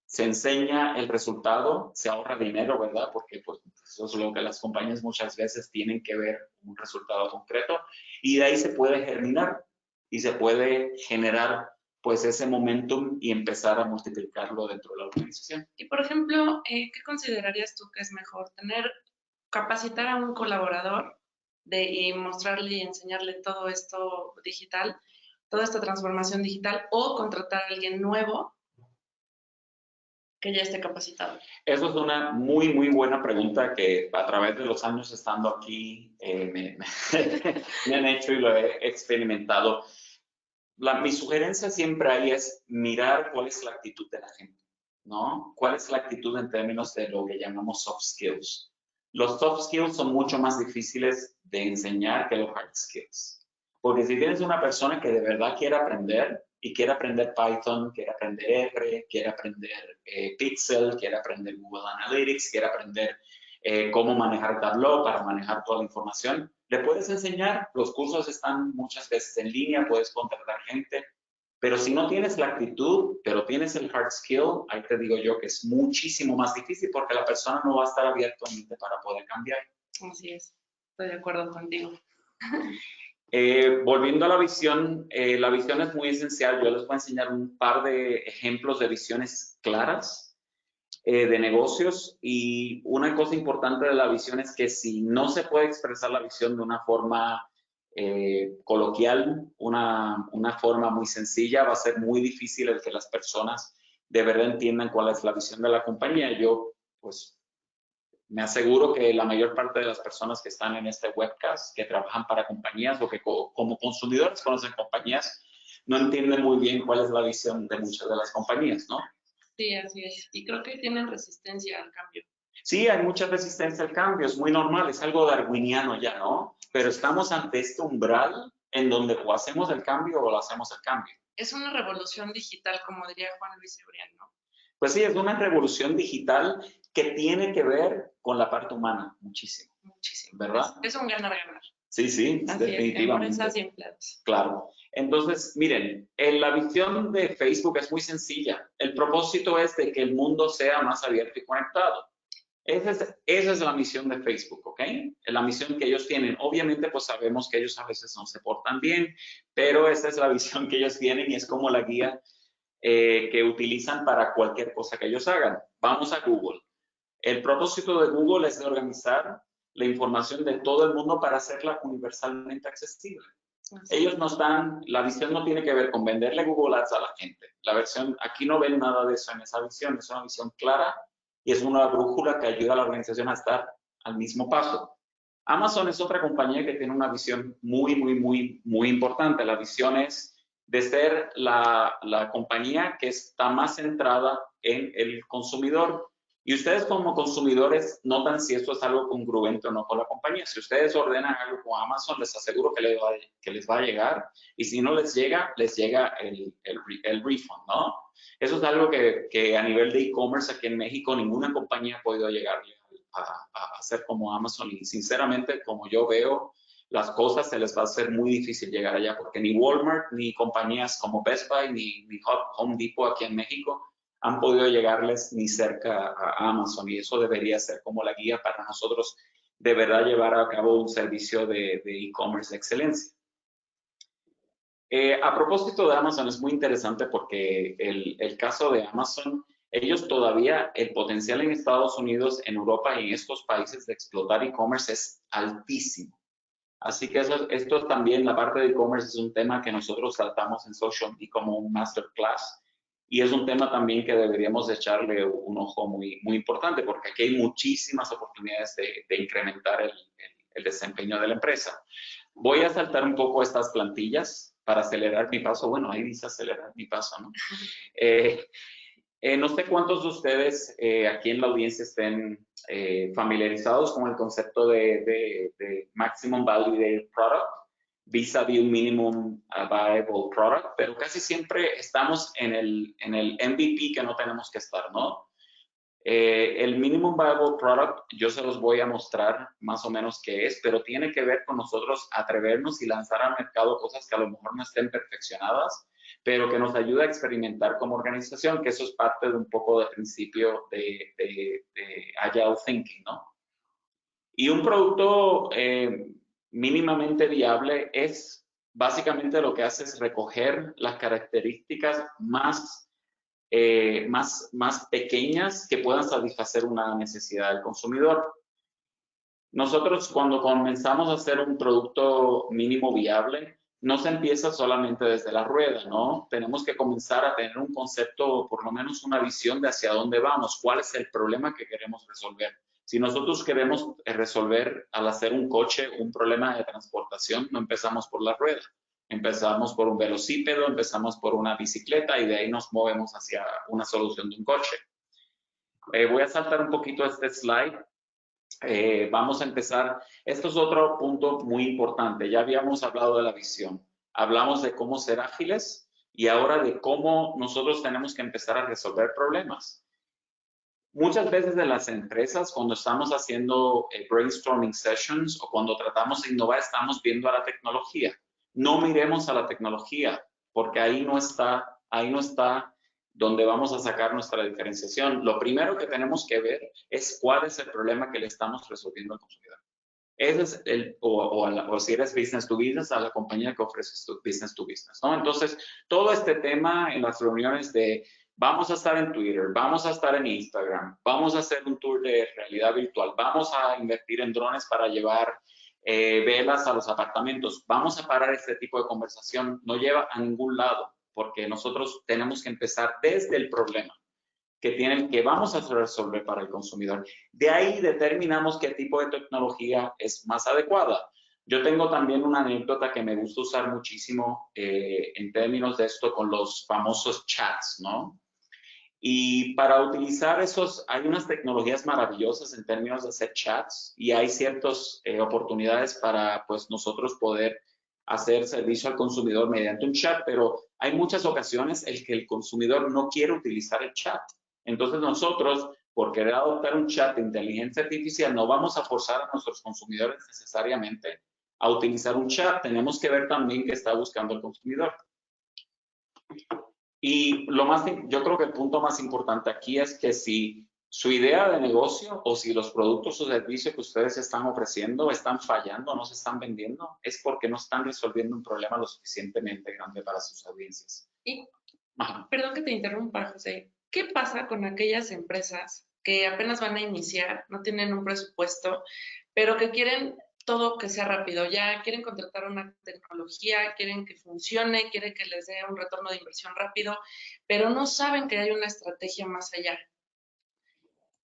se enseña el resultado, se ahorra dinero, ¿verdad? Porque pues, eso es lo que las compañías muchas veces tienen que ver un resultado concreto y de ahí se puede germinar y se puede generar pues ese momentum y empezar a multiplicarlo dentro de la organización. Y por ejemplo, ¿qué considerarías tú que es mejor? Capacitar a un colaborador y mostrarle y enseñarle todo esto digital, toda esta transformación digital, o contratar a alguien nuevo que ya esté capacitado? Eso es una muy, muy buena pregunta que a través de los años estando aquí me han hecho y lo he experimentado. Mi sugerencia siempre ahí es mirar cuál es la actitud de la gente, ¿no? ¿Cuál es la actitud en términos de lo que llamamos soft skills? Los soft skills son mucho más difíciles de enseñar que los hard skills. Porque si tienes una persona que de verdad quiere aprender y quiere aprender Python, quiere aprender R, quiere aprender Pixel, quiere aprender Google Analytics, quiere aprender cómo manejar Tableau para manejar toda la información, le puedes enseñar, los cursos están muchas veces en línea, puedes contratar gente, pero si no tienes la actitud, pero tienes el hard skill, ahí te digo yo que es muchísimo más difícil porque la persona no va a estar abierta para poder cambiar. Así es, estoy de acuerdo contigo. Volviendo a la visión es muy esencial. Yo les voy a enseñar un par de ejemplos de visiones claras de negocios, y una cosa importante de la visión es que si no se puede expresar la visión de una forma coloquial, una forma muy sencilla, va a ser muy difícil el que las personas de verdad entiendan cuál es la visión de la compañía. Yo, pues, me aseguro que la mayor parte de las personas que están en este webcast, que trabajan para compañías o que como consumidores conocen compañías, no entienden muy bien cuál es la visión de muchas de las compañías, ¿no? Sí, así es. Y creo que tienen resistencia al cambio. Sí, hay mucha resistencia al cambio, es muy normal, es algo darwiniano ya, ¿no? Pero estamos ante este umbral en donde o hacemos el cambio o lo hacemos el cambio. Es una revolución digital, como diría Juan Luis Cebrián, ¿no? Pues sí, es una revolución digital que tiene que ver con la parte humana, muchísimo. Muchísimo. ¿Verdad? Es un ganar-ganar. Sí, sí, Así definitivamente. Es, empresas y empleados. Claro. Entonces, miren, la visión de Facebook es muy sencilla. El propósito es de que el mundo sea más abierto y conectado. Esa es la misión de Facebook, ¿ok? La misión que ellos tienen. Obviamente, pues sabemos que ellos a veces no se portan bien, pero esa es la visión que ellos tienen y es como la guía que utilizan para cualquier cosa que ellos hagan. Vamos a Google. El propósito de Google es de organizar la información de todo el mundo para hacerla universalmente accesible. Ellos no están, la visión no tiene que ver con venderle Google Ads a la gente. La versión, aquí no ven nada de eso en esa visión, es una visión clara y es una brújula que ayuda a la organización a estar al mismo paso. Amazon es otra compañía que tiene una visión muy, muy, muy, muy importante. La visión es de ser la compañía que está más centrada en el consumidor. Y ustedes como consumidores notan si esto es algo congruente o no con la compañía. Si ustedes ordenan algo con Amazon, les aseguro que les va a llegar. Y si no les llega el refund, ¿no? Eso es algo que a nivel de e-commerce aquí en México ninguna compañía ha podido llegar a hacer como Amazon. Y sinceramente, como yo veo las cosas, se les va a hacer muy difícil llegar allá porque ni Walmart, ni compañías como Best Buy, ni Home Depot aquí en México han podido llegarles ni cerca a Amazon, y eso debería ser como la guía para nosotros de verdad llevar a cabo un servicio de e-commerce de excelencia. A propósito de Amazon, es muy interesante porque el caso de Amazon, ellos todavía, el potencial en Estados Unidos, en Europa y en estos países de explotar e-commerce es altísimo. Así que esto también, la parte de e-commerce es un tema que nosotros tratamos en Social Media como un masterclass. Y es un tema también que deberíamos echarle un ojo muy, muy importante, porque aquí hay muchísimas oportunidades de incrementar el desempeño de la empresa. Voy a saltar un poco estas plantillas para acelerar mi paso. Bueno, ahí dice acelerar mi paso, ¿no? No sé cuántos de ustedes aquí en la audiencia estén familiarizados con el concepto de Maximum Value Product, vis-a-vis un Minimum Viable Product, pero casi siempre estamos en el MVP que no tenemos que estar, ¿no? El Minimum Viable Product, yo se los voy a mostrar más o menos qué es, pero tiene que ver con nosotros atrevernos y lanzar al mercado cosas que a lo mejor no estén perfeccionadas, pero que nos ayuda a experimentar como organización, que eso es parte de un poco del principio de Agile Thinking, ¿no? Y un producto mínimamente viable es básicamente lo que hace es recoger las características más pequeñas que puedan satisfacer una necesidad del consumidor. Nosotros cuando comenzamos a hacer un producto mínimo viable, no se empieza solamente desde la rueda, ¿no? Tenemos que comenzar a tener un concepto, por lo menos una visión de hacia dónde vamos, cuál es el problema que queremos resolver. Si nosotros queremos resolver al hacer un coche un problema de transportación, no empezamos por la rueda. Empezamos por un velocípedo, empezamos por una bicicleta y de ahí nos movemos hacia una solución de un coche. Voy a saltar un poquito este slide. Vamos a empezar. Esto es otro punto muy importante. Ya habíamos hablado de la visión. Hablamos de cómo ser ágiles y ahora de cómo nosotros tenemos que empezar a resolver problemas. Muchas veces en las empresas, cuando estamos haciendo brainstorming sessions o cuando tratamos de innovar, estamos viendo a la tecnología. No miremos a la tecnología, porque ahí no está donde vamos a sacar nuestra diferenciación. Lo primero que tenemos que ver es cuál es el problema que le estamos resolviendo al consumidor. Ese es o si eres business to business, a la compañía que ofreces business to business, ¿no? Entonces, todo este tema en las reuniones de vamos a estar en Twitter, vamos a estar en Instagram, vamos a hacer un tour de realidad virtual, vamos a invertir en drones para llevar velas a los apartamentos, vamos a parar este tipo de conversación, no lleva a ningún lado, porque nosotros tenemos que empezar desde el problema que vamos a resolver para el consumidor. De ahí determinamos qué tipo de tecnología es más adecuada. Yo tengo también una anécdota que me gusta usar muchísimo en términos de esto con los famosos chats, ¿no? Y para utilizar esos, hay unas tecnologías maravillosas en términos de hacer chats y hay ciertas oportunidades para pues nosotros poder hacer servicio al consumidor mediante un chat, pero hay muchas ocasiones en que el consumidor no quiere utilizar el chat. Entonces nosotros, por querer adoptar un chat de inteligencia artificial, no vamos a forzar a nuestros consumidores necesariamente a utilizar un chat. Tenemos que ver también qué está buscando el consumidor. Y yo creo que el punto más importante aquí es que si su idea de negocio o si los productos o servicios que ustedes están ofreciendo están fallando, no se están vendiendo, es porque no están resolviendo un problema lo suficientemente grande para sus audiencias. Y, perdón que te interrumpa, José. ¿Qué pasa con aquellas empresas que apenas van a iniciar, no tienen un presupuesto, pero que quieren todo que sea rápido? Ya quieren contratar una tecnología, quieren que funcione, quieren que les dé un retorno de inversión rápido, pero no saben que hay una estrategia más allá.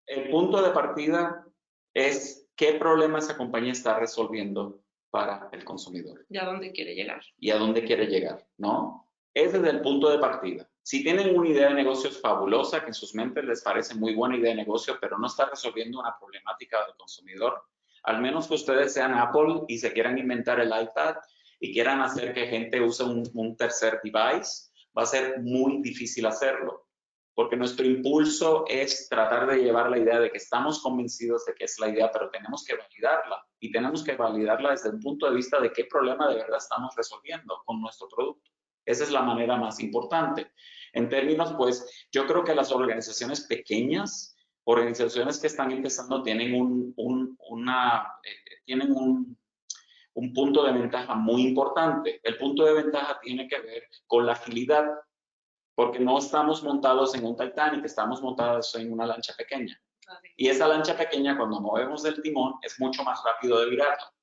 El punto de partida es qué problema esa compañía está resolviendo para el consumidor. ¿Y a dónde quiere llegar? Y a dónde quiere llegar, ¿no? Ese es el punto de partida. Si tienen una idea de negocios fabulosa, que en sus mentes les parece muy buena idea de negocio, pero no está resolviendo una problemática del consumidor, al menos que ustedes sean Apple y se quieran inventar el iPad y quieran hacer que gente use un tercer device, va a ser muy difícil hacerlo. Porque nuestro impulso es tratar de llevar la idea de que estamos convencidos de que es la idea, pero tenemos que validarla. Y tenemos que validarla desde el punto de vista de qué problema de verdad estamos resolviendo con nuestro producto. Esa es la manera más importante. En términos, pues, yo creo que las organizaciones pequeñas, organizaciones que están empezando, tienen un punto de ventaja muy importante. El punto de ventaja tiene que ver con la agilidad, porque no estamos montados en un Titanic, estamos montados en una lancha pequeña. Y esa lancha pequeña, cuando movemos el timón, es mucho más rápido de virarla.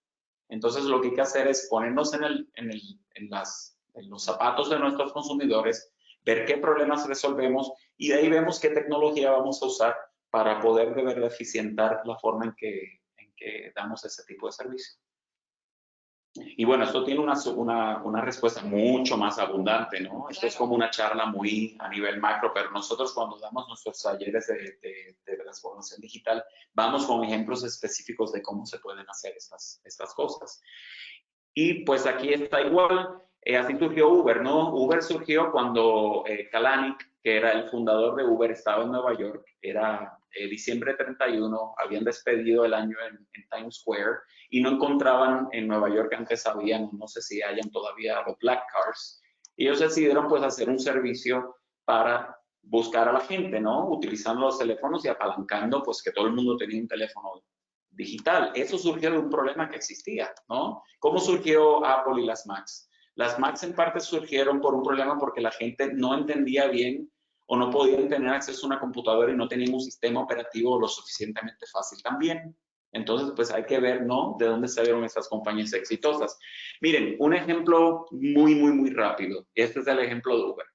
Entonces, lo que hay que hacer es ponernos en los zapatos de nuestros consumidores, ver qué problemas resolvemos y de ahí vemos qué tecnología vamos a usar para poder de verdad eficientar la forma en que damos ese tipo de servicio. Y bueno, esto tiene una respuesta mucho más abundante, ¿no? Esto es como una charla muy a nivel macro, pero nosotros cuando damos nuestros talleres de transformación digital, vamos con ejemplos específicos de cómo se pueden hacer estas cosas. Y pues aquí está igual, así surgió Uber, ¿no? Uber surgió cuando Kalanick, que era el fundador de Uber, estaba en Nueva York, era diciembre 31, habían despedido el año en Times Square y no encontraban en Nueva York, antes habían, no sé si hayan todavía los black cars, y ellos decidieron pues hacer un servicio para buscar a la gente, ¿no? Utilizando los teléfonos y apalancando pues que todo el mundo tenía un teléfono digital. Eso surgió de un problema que existía, ¿no? ¿Cómo surgió Apple y las Macs? Las Macs en parte surgieron por un problema porque la gente no entendía bien o no podían tener acceso a una computadora y no tenían un sistema operativo lo suficientemente fácil también. Entonces, pues hay que ver, ¿no? De dónde salieron estas compañías exitosas. Miren, un ejemplo muy rápido. Este es el ejemplo de Uber.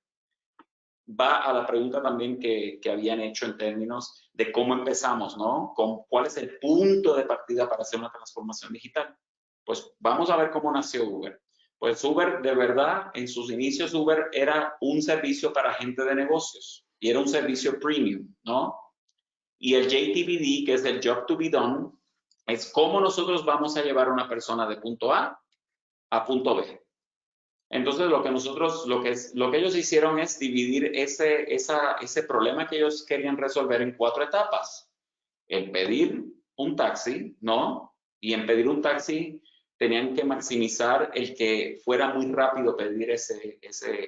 Va a la pregunta también que habían hecho en términos de cómo empezamos, ¿no? ¿Cuál es el punto de partida para hacer una transformación digital? Pues vamos a ver cómo nació Uber. Pues Uber, de verdad, en sus inicios Uber era un servicio para gente de negocios y era un servicio premium, ¿no? Y el JTBD, que es el Job to be Done, es cómo nosotros vamos a llevar a una persona de punto a punto B. Entonces, lo que ellos hicieron es dividir ese problema que ellos querían resolver en 4 etapas. El pedir un taxi, ¿no? Y en pedir un taxi tenían que maximizar el que fuera muy rápido pedir ese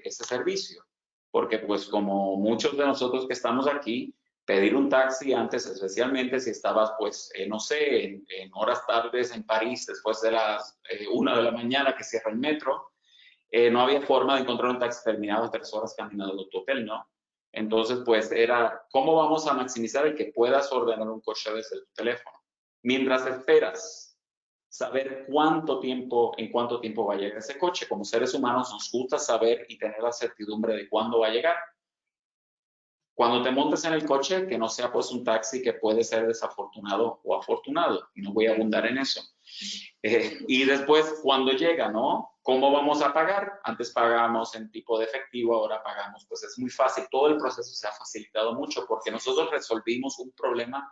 servicio. Porque pues como muchos de nosotros que estamos aquí, pedir un taxi antes, especialmente si estabas pues, no sé, en horas tardes en París, después de las 1 de la mañana que cierra el metro, no había forma de encontrar un taxi terminado 3 horas caminando a tu hotel, ¿no? Entonces, pues era, ¿cómo vamos a maximizar el que puedas ordenar un coche desde tu teléfono? Mientras esperas, saber en cuánto tiempo va a llegar ese coche. Como seres humanos nos gusta saber y tener la certidumbre de cuándo va a llegar. Cuando te montes en el coche, que no sea pues un taxi que puede ser desafortunado o afortunado, y no voy a abundar en eso. Y después, cuando llega, ¿no? ¿Cómo vamos a pagar? Antes pagábamos en tipo de efectivo, ahora pagamos, pues es muy fácil. Todo el proceso se ha facilitado mucho porque nosotros resolvimos un problema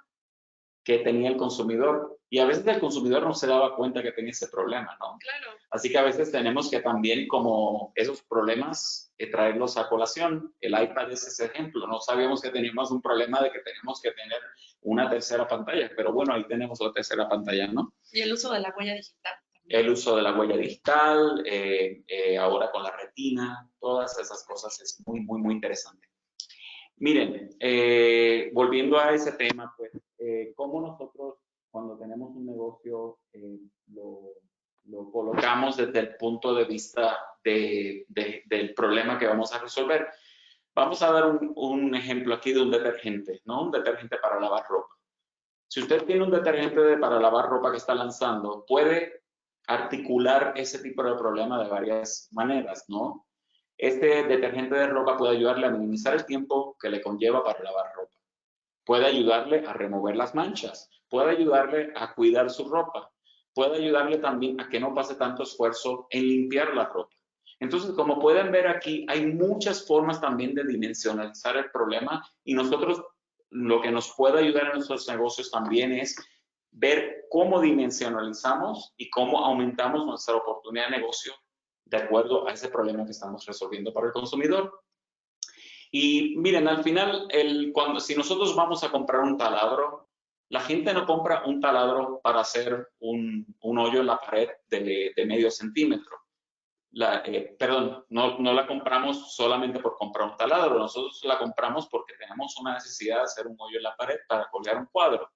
que tenía el consumidor y a veces el consumidor no se daba cuenta que tenía ese problema, ¿no? Claro. Así que a veces tenemos que también como esos problemas traerlos a colación. El iPad es ese ejemplo. No sabíamos que teníamos un problema de que teníamos que tener una tercera pantalla, pero bueno, ahí tenemos la tercera pantalla, ¿no? Y el uso de la huella digital. El uso de la huella digital, ahora con la retina, todas esas cosas es muy interesante. Miren, volviendo a ese tema, pues, cómo nosotros cuando tenemos un negocio lo colocamos desde el punto de vista del problema que vamos a resolver. Vamos a dar un ejemplo aquí de un detergente, ¿no? Un detergente para lavar ropa. Si usted tiene un detergente para lavar ropa que está lanzando, puede articular ese tipo de problema de varias maneras, ¿no? Este detergente de ropa puede ayudarle a minimizar el tiempo que le conlleva para lavar ropa. Puede ayudarle a remover las manchas. Puede ayudarle a cuidar su ropa. Puede ayudarle también a que no pase tanto esfuerzo en limpiar la ropa. Entonces, como pueden ver aquí, hay muchas formas también de dimensionalizar el problema y nosotros lo que nos puede ayudar en nuestros negocios también es ver cómo dimensionalizamos y cómo aumentamos nuestra oportunidad de negocio de acuerdo a ese problema que estamos resolviendo para el consumidor. Y miren, al final, si nosotros vamos a comprar un taladro, la gente no compra un taladro para hacer un hoyo en la pared de medio centímetro. Perdón, no la compramos solamente por comprar un taladro, nosotros la compramos porque tenemos una necesidad de hacer un hoyo en la pared para colgar un cuadro.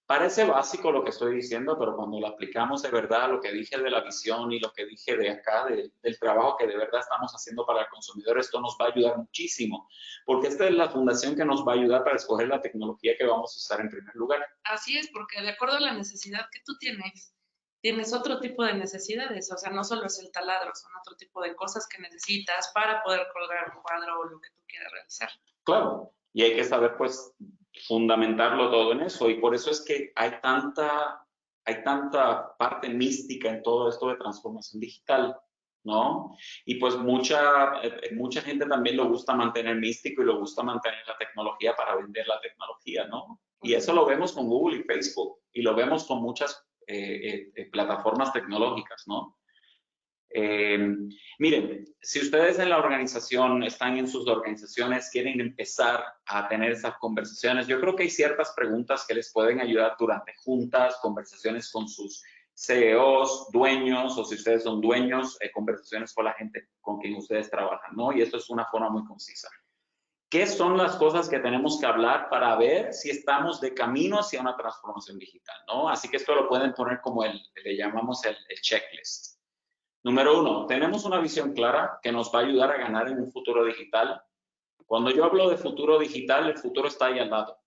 Parece básico lo que estoy diciendo, pero cuando lo aplicamos de verdad, lo que dije de la visión y lo que dije de acá, del trabajo que de verdad estamos haciendo para el consumidor, esto nos va a ayudar muchísimo, porque esta es la fundación que nos va a ayudar para escoger la tecnología que vamos a usar en primer lugar. Así es, porque de acuerdo a la necesidad que tú tienes otro tipo de necesidades, o sea, no solo es el taladro, son otro tipo de cosas que necesitas para poder colgar un cuadro o lo que tú quieras realizar. Claro, y hay que saber, pues, fundamentarlo todo en eso, y por eso es que hay tanta parte mística en todo esto de transformación digital, ¿no? Y pues mucha gente también lo gusta mantener místico y lo gusta mantener la tecnología para vender la tecnología, ¿no? Y eso lo vemos con Google y Facebook, y lo vemos con muchas plataformas tecnológicas, ¿no? Miren, si ustedes en la organización, están en sus organizaciones, quieren empezar a tener esas conversaciones, yo creo que hay ciertas preguntas que les pueden ayudar durante juntas, conversaciones con sus CEOs, dueños, o si ustedes son dueños, conversaciones con la gente con quien ustedes trabajan, ¿no? Y esto es una forma muy concisa. ¿Qué son las cosas que tenemos que hablar para ver si estamos de camino hacia una transformación digital, ¿no? Así que esto lo pueden poner como le llamamos el checklist. Número 1, tenemos una visión clara que nos va a ayudar a ganar en un futuro digital. Cuando yo hablo de futuro digital, el futuro está ahí al lado.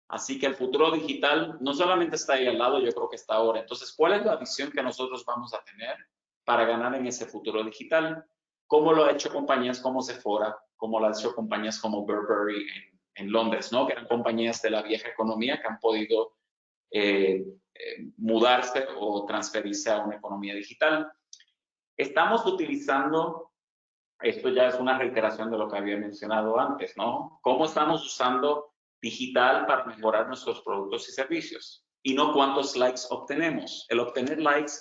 Así que el futuro digital no solamente está ahí al lado, yo creo que está ahora. Entonces, ¿cuál es la visión que nosotros vamos a tener para ganar en ese futuro digital? ¿Cómo lo ha hecho compañías como Sephora, como lo ha hecho compañías como Burberry en Londres, ¿no? Que eran compañías de la vieja economía que han podido mudarse o transferirse a una economía digital. Estamos utilizando, esto ya es una reiteración de lo que había mencionado antes, ¿no? ¿Cómo estamos usando digital para mejorar nuestros productos y servicios? Y no cuántos likes obtenemos. El obtener likes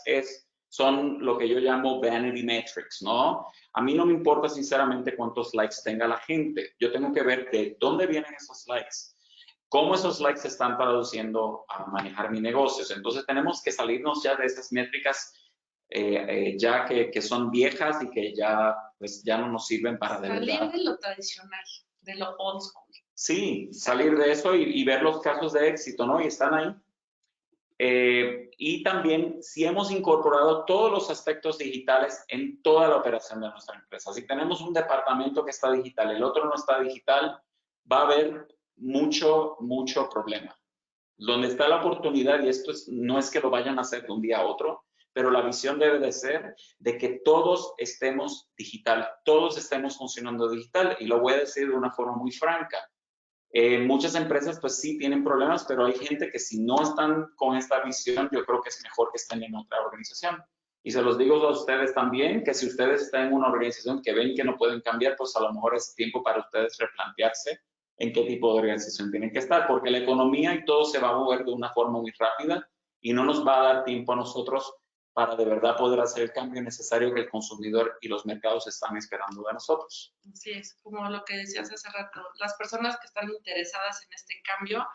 son lo que yo llamo vanity metrics, ¿no? A mí no me importa sinceramente cuántos likes tenga la gente. Yo tengo que ver de dónde vienen esos likes, cómo esos likes se están traduciendo a manejar mi negocio. Entonces tenemos que salirnos ya de esas métricas ya que son viejas y que ya, pues, ya no nos sirven para de verdad. Salir de lo tradicional, de lo old school. Sí, salir de eso y ver los casos de éxito, ¿no? Y están ahí. Y también si hemos incorporado todos los aspectos digitales en toda la operación de nuestra empresa. Si tenemos un departamento que está digital, el otro no está digital, va a haber mucho problema. Donde está la oportunidad, y esto no es que lo vayan a hacer de un día a otro, pero la visión debe de ser de que todos estemos digital, todos estemos funcionando digital, y lo voy a decir de una forma muy franca. Muchas empresas pues sí tienen problemas, pero hay gente que si no están con esta visión, yo creo que es mejor que estén en otra organización. Y se los digo a ustedes también, que si ustedes están en una organización que ven que no pueden cambiar, pues a lo mejor es tiempo para ustedes replantearse en qué tipo de organización tienen que estar, porque la economía y todo se va a mover de una forma muy rápida y no nos va a dar tiempo a nosotros para de verdad poder hacer el cambio necesario que el consumidor y los mercados están esperando de nosotros. Así es, como lo que decías hace rato, las personas que están interesadas en este cambio,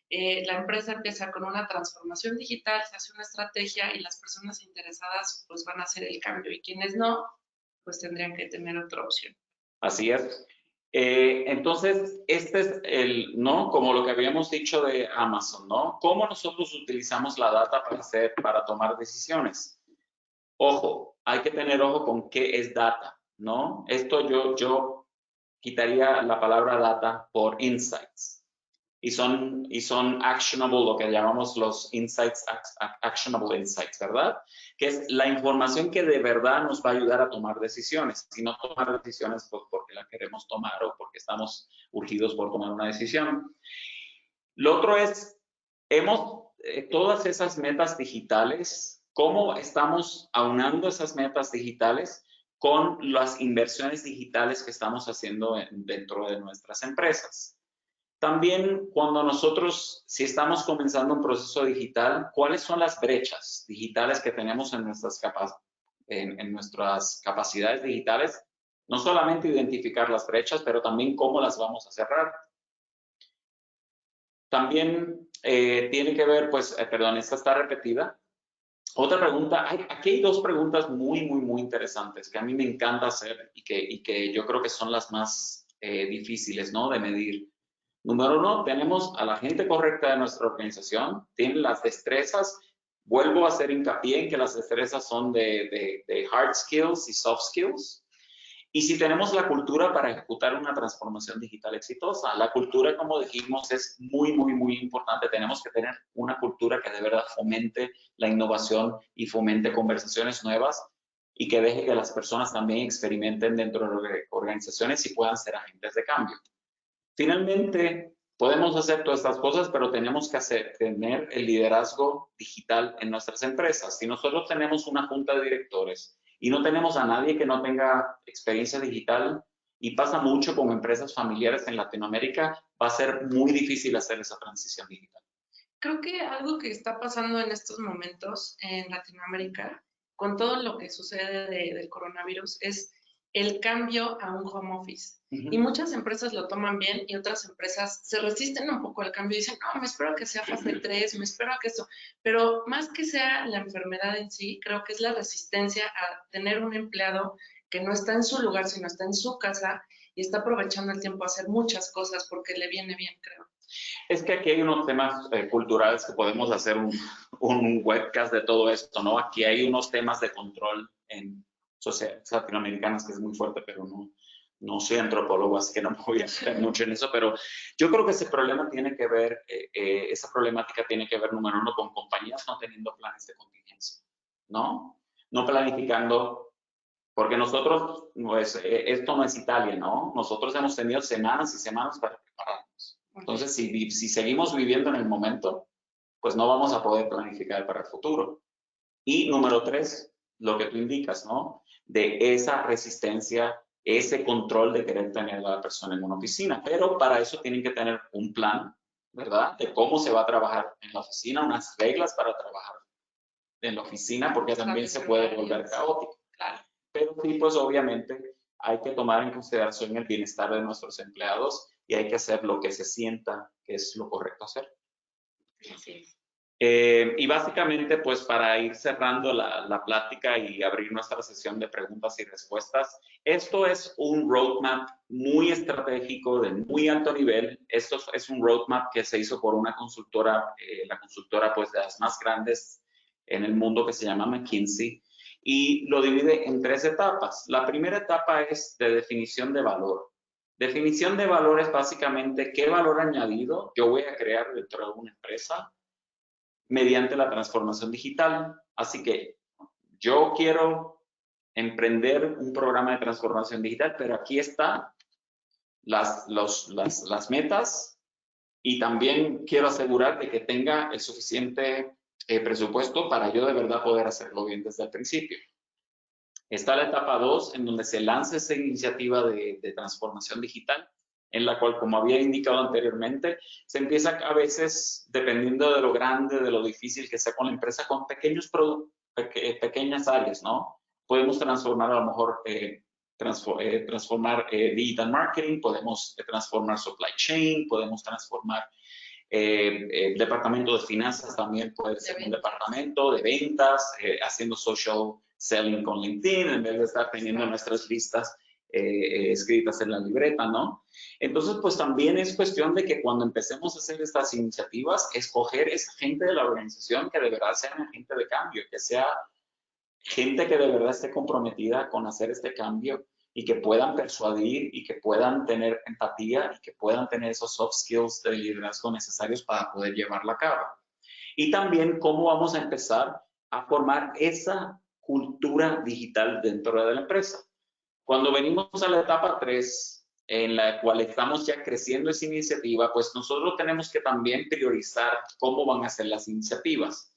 la empresa empieza con una transformación digital, se hace una estrategia y las personas interesadas pues van a hacer el cambio y quienes no, pues tendrían que tener otra opción. Así es. Entonces, este es ¿no? Como lo que habíamos dicho de Amazon, ¿no? ¿Cómo nosotros utilizamos la data para tomar decisiones? Ojo, hay que tener ojo con qué es data, ¿no? Esto yo quitaría la palabra data por insights. Y son actionable, lo que llamamos los insights, actionable insights, ¿verdad? Que es la información que de verdad nos va a ayudar a tomar decisiones, y no tomar decisiones pues, porque la queremos tomar o porque estamos urgidos por tomar una decisión. Lo otro es, todas esas metas digitales, ¿cómo estamos aunando esas metas digitales con las inversiones digitales que estamos haciendo dentro de nuestras empresas? También cuando nosotros, si estamos comenzando un proceso digital, ¿cuáles son las brechas digitales que tenemos en nuestras capacidades digitales? No solamente identificar las brechas, pero también cómo las vamos a cerrar. También tiene que ver, pues, perdón, esta está repetida. Otra pregunta, aquí hay dos preguntas muy interesantes que a mí me encanta hacer y que yo creo que son las más difíciles, ¿no? De medir. Número uno, tenemos a la gente correcta de nuestra organización, tienen las destrezas. Vuelvo a hacer hincapié en que las destrezas son de hard skills y soft skills. Y si tenemos la cultura para ejecutar una transformación digital exitosa. La cultura, como dijimos, es muy importante. Tenemos que tener una cultura que de verdad fomente la innovación y fomente conversaciones nuevas y que deje que las personas también experimenten dentro de organizaciones y puedan ser agentes de cambio. Finalmente, podemos hacer todas estas cosas, pero tenemos que tener el liderazgo digital en nuestras empresas. Si nosotros tenemos una junta de directores y no tenemos a nadie que no tenga experiencia digital, y pasa mucho con empresas familiares en Latinoamérica, va a ser muy difícil hacer esa transición digital. Creo que algo que está pasando en estos momentos en Latinoamérica, con todo lo que sucede del coronavirus, es el cambio a un home office. Y muchas empresas lo toman bien y otras empresas se resisten un poco al cambio y dicen, no, me espero que sea fase 3, me espero que esto. Pero más que sea la enfermedad en sí, creo que es la resistencia a tener un empleado que no está en su lugar, sino está en su casa y está aprovechando el tiempo a hacer muchas cosas porque le viene bien, creo. Es que aquí hay unos temas culturales que podemos hacer un webcast de todo esto, ¿no? Aquí hay unos temas de control en sociedades latinoamericanas que es muy fuerte, pero No soy antropólogo, así que no me voy a meter mucho en eso, pero yo creo que ese problema tiene que ver, esa problemática tiene que ver, número uno, con compañías no teniendo planes de contingencia, ¿no? No planificando, porque nosotros, pues, esto no es Italia, ¿no? Nosotros hemos tenido semanas y semanas para prepararnos. Entonces, si seguimos viviendo en el momento, pues no vamos a poder planificar para el futuro. Y número tres, lo que tú indicas, ¿no? De esa resistencia, ese control de querer tener a la persona en una oficina. Pero para eso tienen que tener un plan, ¿verdad? De cómo se va a trabajar en la oficina, unas reglas para trabajar en la oficina, porque también se puede volver caótico. Claro. Pero sí, pues obviamente hay que tomar en consideración el bienestar de nuestros empleados y hay que hacer lo que se sienta que es lo correcto hacer. Así es. Y básicamente, pues para ir cerrando la plática y abrir nuestra sesión de preguntas y respuestas, esto es un roadmap muy estratégico de muy alto nivel. Esto es un roadmap que se hizo por una consultora, la consultora pues de las más grandes en el mundo, que se llama McKinsey, y lo divide en tres etapas. La primera etapa es de definición de valor. Definición de valor es básicamente qué valor añadido yo voy a crear dentro de una empresa mediante la transformación digital. Así que yo quiero emprender un programa de transformación digital, pero aquí están las metas y también quiero asegurar de que tenga el suficiente presupuesto para yo de verdad poder hacerlo bien desde el principio. Está la etapa 2, en donde se lanza esa iniciativa de transformación digital, en la cual, como había indicado anteriormente, se empieza a veces, dependiendo de lo grande, de lo difícil que sea con la empresa, con pequeños pequeñas áreas, ¿no? Podemos transformar a lo mejor, transformar digital marketing, podemos transformar supply chain, podemos transformar el departamento de finanzas, también puede ser un departamento de ventas, haciendo social selling con LinkedIn, en vez de estar teniendo nuestras listas escritas en la libreta, ¿no? Entonces, pues también es cuestión de que cuando empecemos a hacer estas iniciativas, escoger esa gente de la organización que de verdad sea agente de cambio, que sea gente que de verdad esté comprometida con hacer este cambio y que puedan persuadir y que puedan tener empatía y que puedan tener esos soft skills de liderazgo necesarios para poder llevarla a cabo. Y también cómo vamos a empezar a formar esa cultura digital dentro de la empresa. Cuando venimos a la etapa 3, en la cual estamos ya creciendo esa iniciativa, pues nosotros tenemos que también priorizar cómo van a ser las iniciativas.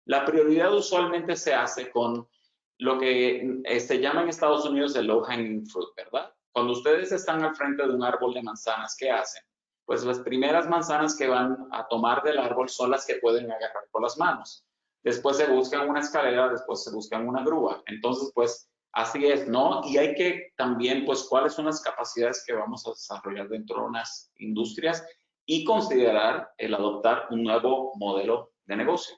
La prioridad usualmente se hace con lo que se llama en Estados Unidos el low hanging fruit, ¿verdad? Cuando ustedes están al frente de un árbol de manzanas, ¿qué hacen? Pues las primeras manzanas que van a tomar del árbol son las que pueden agarrar con las manos. Después se buscan una escalera, después se buscan una grúa. Entonces, pues así es, ¿no? Y hay que también, pues, cuáles son las capacidades que vamos a desarrollar dentro de unas industrias y considerar el adoptar un nuevo modelo de negocio.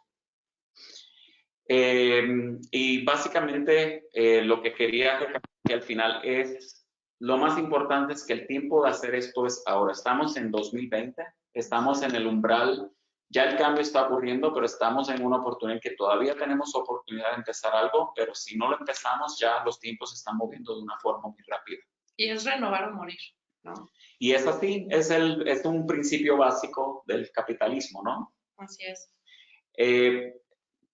Y básicamente lo que quería recalcar al final es, lo más importante es que el tiempo de hacer esto es ahora. Estamos en 2020, estamos en el umbral, ya el cambio está ocurriendo, pero estamos en una oportunidad en que todavía tenemos oportunidad de empezar algo, pero si no lo empezamos ya los tiempos se están moviendo de una forma muy rápida. Y es renovar o morir, ¿no? Y es así, es un principio básico del capitalismo, ¿no? Así es.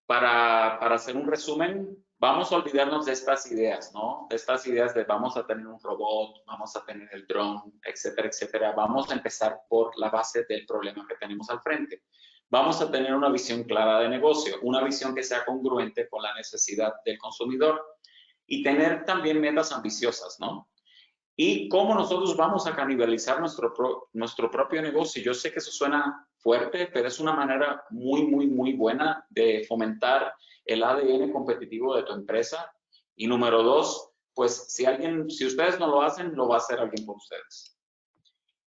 Para hacer un resumen, vamos a olvidarnos de estas ideas, ¿no? De estas ideas de vamos a tener un robot, vamos a tener el drone, etcétera, etcétera. Vamos a empezar por la base del problema que tenemos al frente. Vamos a tener una visión clara de negocio, una visión que sea congruente con la necesidad del consumidor y tener también metas ambiciosas, ¿no? Y cómo nosotros vamos a canibalizar nuestro propio negocio. Yo sé que eso suena fuerte, pero es una manera muy, muy, muy buena de fomentar el ADN competitivo de tu empresa. Y número dos, pues si ustedes no lo hacen, lo va a hacer alguien por ustedes.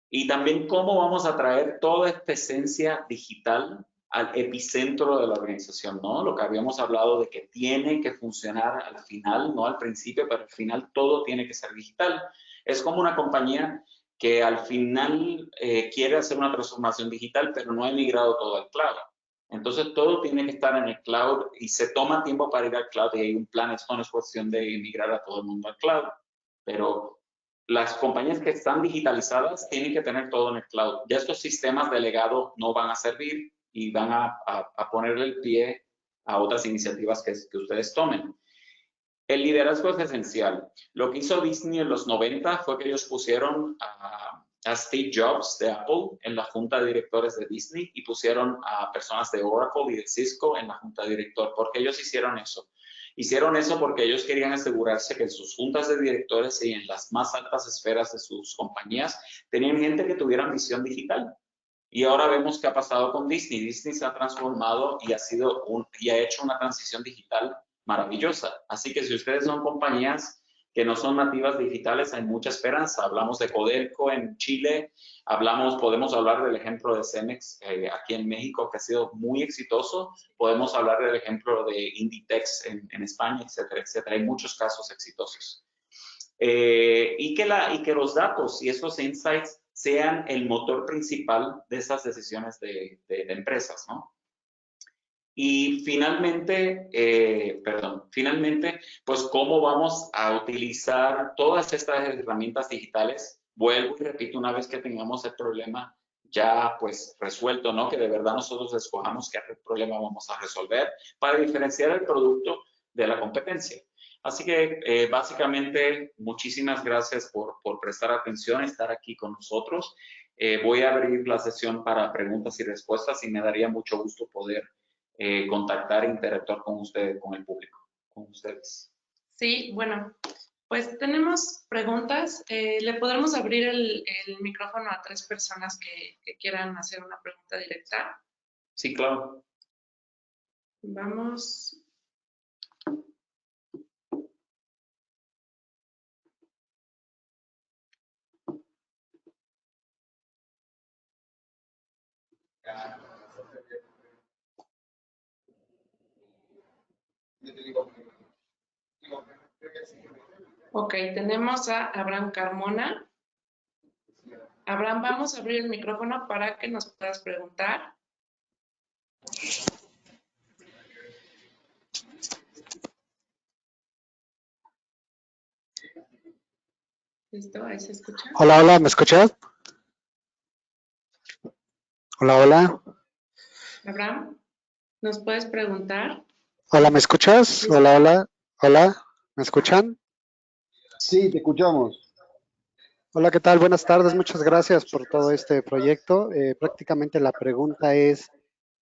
Y también cómo vamos a traer toda esta esencia digital al epicentro de la organización, ¿no? Lo que habíamos hablado de que tiene que funcionar al final, no al principio, pero al final todo tiene que ser digital. Es como una compañía que al final quiere hacer una transformación digital, pero no ha migrado todo al cloud. Entonces todo tiene que estar en el cloud y se toma tiempo para ir al cloud y hay un plan. Esto no es cuestión de migrar a todo el mundo al cloud, pero las compañías que están digitalizadas tienen que tener todo en el cloud. Ya estos sistemas de legado no van a servir y van a ponerle el pie a otras iniciativas que ustedes tomen. El liderazgo es esencial. Lo que hizo Disney en los 90 fue que ellos pusieron a Steve Jobs de Apple en la junta de directores de Disney y pusieron a personas de Oracle y de Cisco en la junta de director. ¿Por qué ellos hicieron eso? Hicieron eso porque ellos querían asegurarse que en sus juntas de directores y en las más altas esferas de sus compañías tenían gente que tuviera visión digital. Y ahora vemos qué ha pasado con Disney. Disney se ha transformado y ha hecho una transición digital maravillosa. Así que si ustedes son compañías que no son nativas digitales, hay mucha esperanza. Hablamos de Codelco en Chile, podemos hablar del ejemplo de Cemex aquí en México, que ha sido muy exitoso. Podemos hablar del ejemplo de Inditex en España, etcétera, etcétera. Hay muchos casos exitosos. Y que los datos y esos insights sean el motor principal de esas decisiones de empresas, ¿no? Y finalmente, pues cómo vamos a utilizar todas estas herramientas digitales. Vuelvo y repito, una vez que tengamos el problema ya pues resuelto, ¿no? Que de verdad nosotros escojamos qué problema vamos a resolver para diferenciar el producto de la competencia. Así que básicamente muchísimas gracias por prestar atención, estar aquí con nosotros. Voy a abrir la sesión para preguntas y respuestas y me daría mucho gusto poder contactar e interactuar con ustedes, con el público, con ustedes. Sí, bueno, pues tenemos preguntas. Le podremos abrir el micrófono a 3 personas que quieran hacer una pregunta directa. Sí, claro. Vamos. Ok, tenemos a Abraham Carmona. Abraham, vamos a abrir el micrófono para que nos puedas preguntar. ¿Listo? ¿Ahí se escucha? Hola, hola, ¿me escuchas? Hola, hola. Abraham, ¿nos puedes preguntar? Hola, ¿me escuchas? ¿Listo? Hola, hola, hola, ¿me escuchan? Sí, te escuchamos. Hola, ¿qué tal? Buenas tardes, muchas gracias por todo este proyecto. Prácticamente la pregunta es,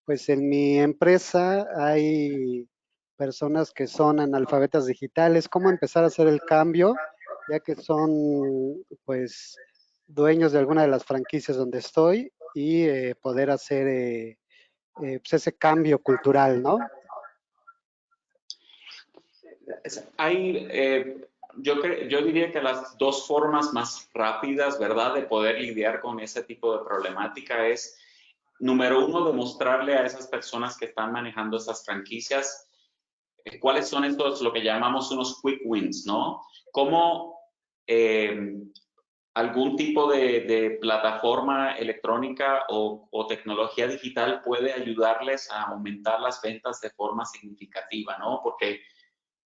pues en mi empresa hay personas que son analfabetas digitales, ¿cómo empezar a hacer el cambio? Ya que son, pues, dueños de alguna de las franquicias donde estoy y poder hacer pues ese cambio cultural, ¿no? Yo diría que las dos formas más rápidas, ¿verdad?, de poder lidiar con ese tipo de problemática es, número uno, demostrarle a esas personas que están manejando esas franquicias cuáles son estos, lo que llamamos unos quick wins, ¿no? Cómo algún tipo de plataforma electrónica o tecnología digital puede ayudarles a aumentar las ventas de forma significativa, ¿no? Porque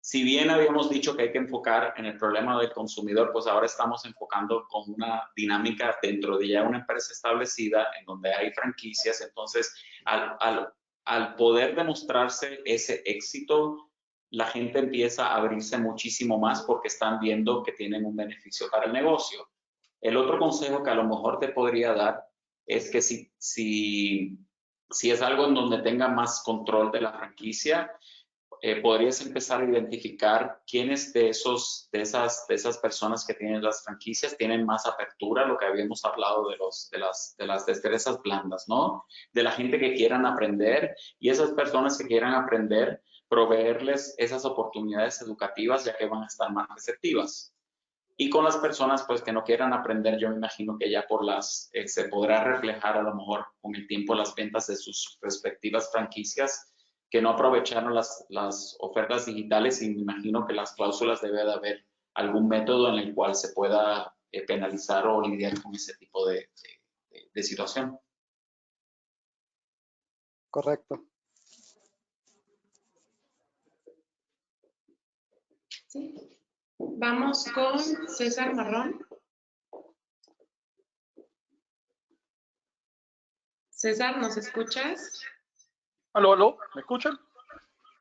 si bien habíamos dicho que hay que enfocar en el problema del consumidor, pues ahora estamos enfocando con una dinámica dentro de ya una empresa establecida en donde hay franquicias. Entonces, al poder demostrarse ese éxito, la gente empieza a abrirse muchísimo más porque están viendo que tienen un beneficio para el negocio. El otro consejo que a lo mejor te podría dar es que si es algo en donde tenga más control de la franquicia, podrías empezar a identificar quiénes de esas personas que tienen las franquicias tienen más apertura, lo que habíamos hablado de las destrezas blandas, ¿no? De la gente que quieran aprender y esas personas que quieran aprender, proveerles esas oportunidades educativas ya que van a estar más receptivas. Y con las personas pues que no quieran aprender, yo me imagino que ya se podrá reflejar a lo mejor con el tiempo las ventas de sus respectivas franquicias que no aprovecharon las ofertas digitales y me imagino que las cláusulas debe de haber algún método en el cual se pueda penalizar o lidiar con ese tipo de situación. Correcto. Sí. Vamos con César Marrón. César, ¿nos escuchas? Aló, aló, ¿me escuchan?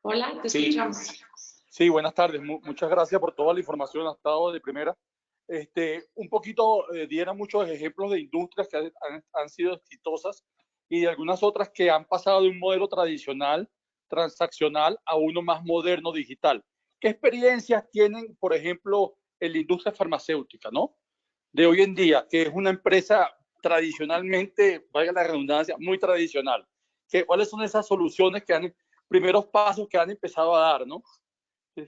Hola, te Sí. escuchamos. Sí, buenas tardes. Muchas gracias por toda la información, ha estado de primera. Un poquito, diera muchos ejemplos de industrias que han sido exitosas y de algunas otras que han pasado de un modelo tradicional, transaccional, a uno más moderno, digital. ¿Qué experiencias tienen, por ejemplo, en la industria farmacéutica, ¿no? De hoy en día, que es una empresa tradicionalmente, valga la redundancia, muy tradicional. ¿Cuáles son esas soluciones primeros pasos que han empezado a dar, ¿no?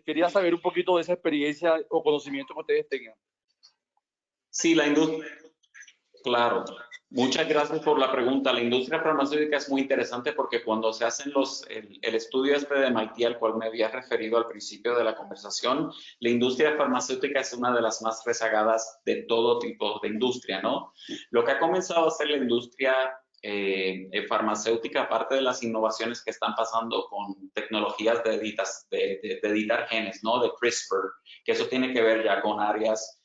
Quería saber un poquito de esa experiencia o conocimiento que ustedes tengan. Sí, la industria, claro. Muchas gracias por la pregunta. La industria farmacéutica es muy interesante porque cuando se hacen el estudio de MIT al cual me había referido al principio de la conversación, la industria farmacéutica es una de las más rezagadas de todo tipo de industria, ¿no? Lo que ha comenzado a hacer la industria farmacéutica, aparte de las innovaciones que están pasando con tecnologías de editar genes, ¿no? De CRISPR, que eso tiene que ver ya con áreas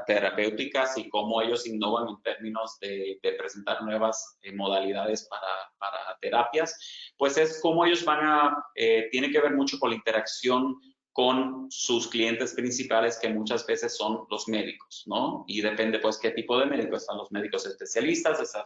terapéuticas y cómo ellos innovan en términos de presentar nuevas modalidades para terapias, pues es cómo ellos tiene que ver mucho con la interacción con sus clientes principales, que muchas veces son los médicos, ¿no? Y depende, pues, qué tipo de médicos. Están los médicos especialistas, están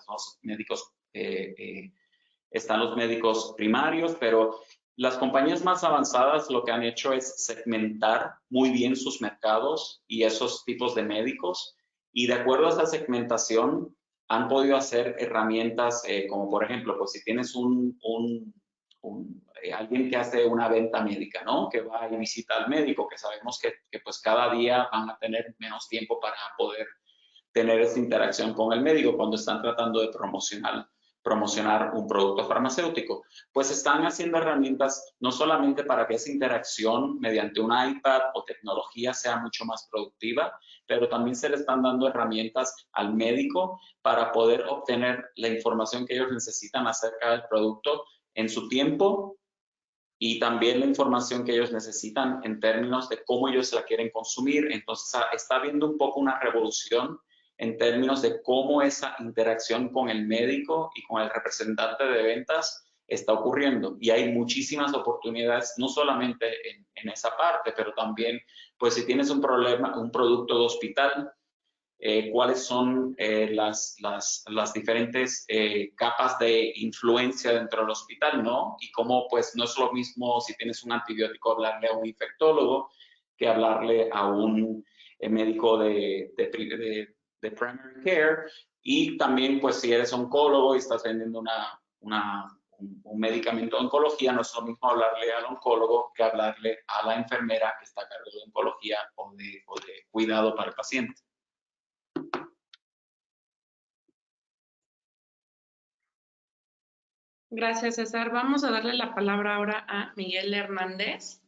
los médicos primarios, pero las compañías más avanzadas lo que han hecho es segmentar muy bien sus mercados y esos tipos de médicos, y de acuerdo a esa segmentación han podido hacer herramientas como, por ejemplo, pues si tienes alguien que hace una venta médica, ¿no? Que va y visita al médico, que sabemos que pues cada día van a tener menos tiempo para poder tener esa interacción con el médico cuando están tratando de promocionar un producto farmacéutico. Pues están haciendo herramientas no solamente para que esa interacción mediante un iPad o tecnología sea mucho más productiva, pero también se le están dando herramientas al médico para poder obtener la información que ellos necesitan acerca del producto en su tiempo, y también la información que ellos necesitan en términos de cómo ellos la quieren consumir. Entonces está habiendo un poco una revolución en términos de cómo esa interacción con el médico y con el representante de ventas está ocurriendo. Y hay muchísimas oportunidades, no solamente en esa parte, pero también, pues si tienes un producto de hospital, cuáles son las diferentes capas de influencia dentro del hospital, ¿no? Y cómo, pues, no es lo mismo si tienes un antibiótico hablarle a un infectólogo que hablarle a un médico de primary care. Y también, pues, si eres oncólogo y estás vendiendo un medicamento de oncología, no es lo mismo hablarle al oncólogo que hablarle a la enfermera que está a cargo de oncología o de cuidado para el paciente. Gracias, César. Vamos a darle la palabra ahora a Miguel Hernández.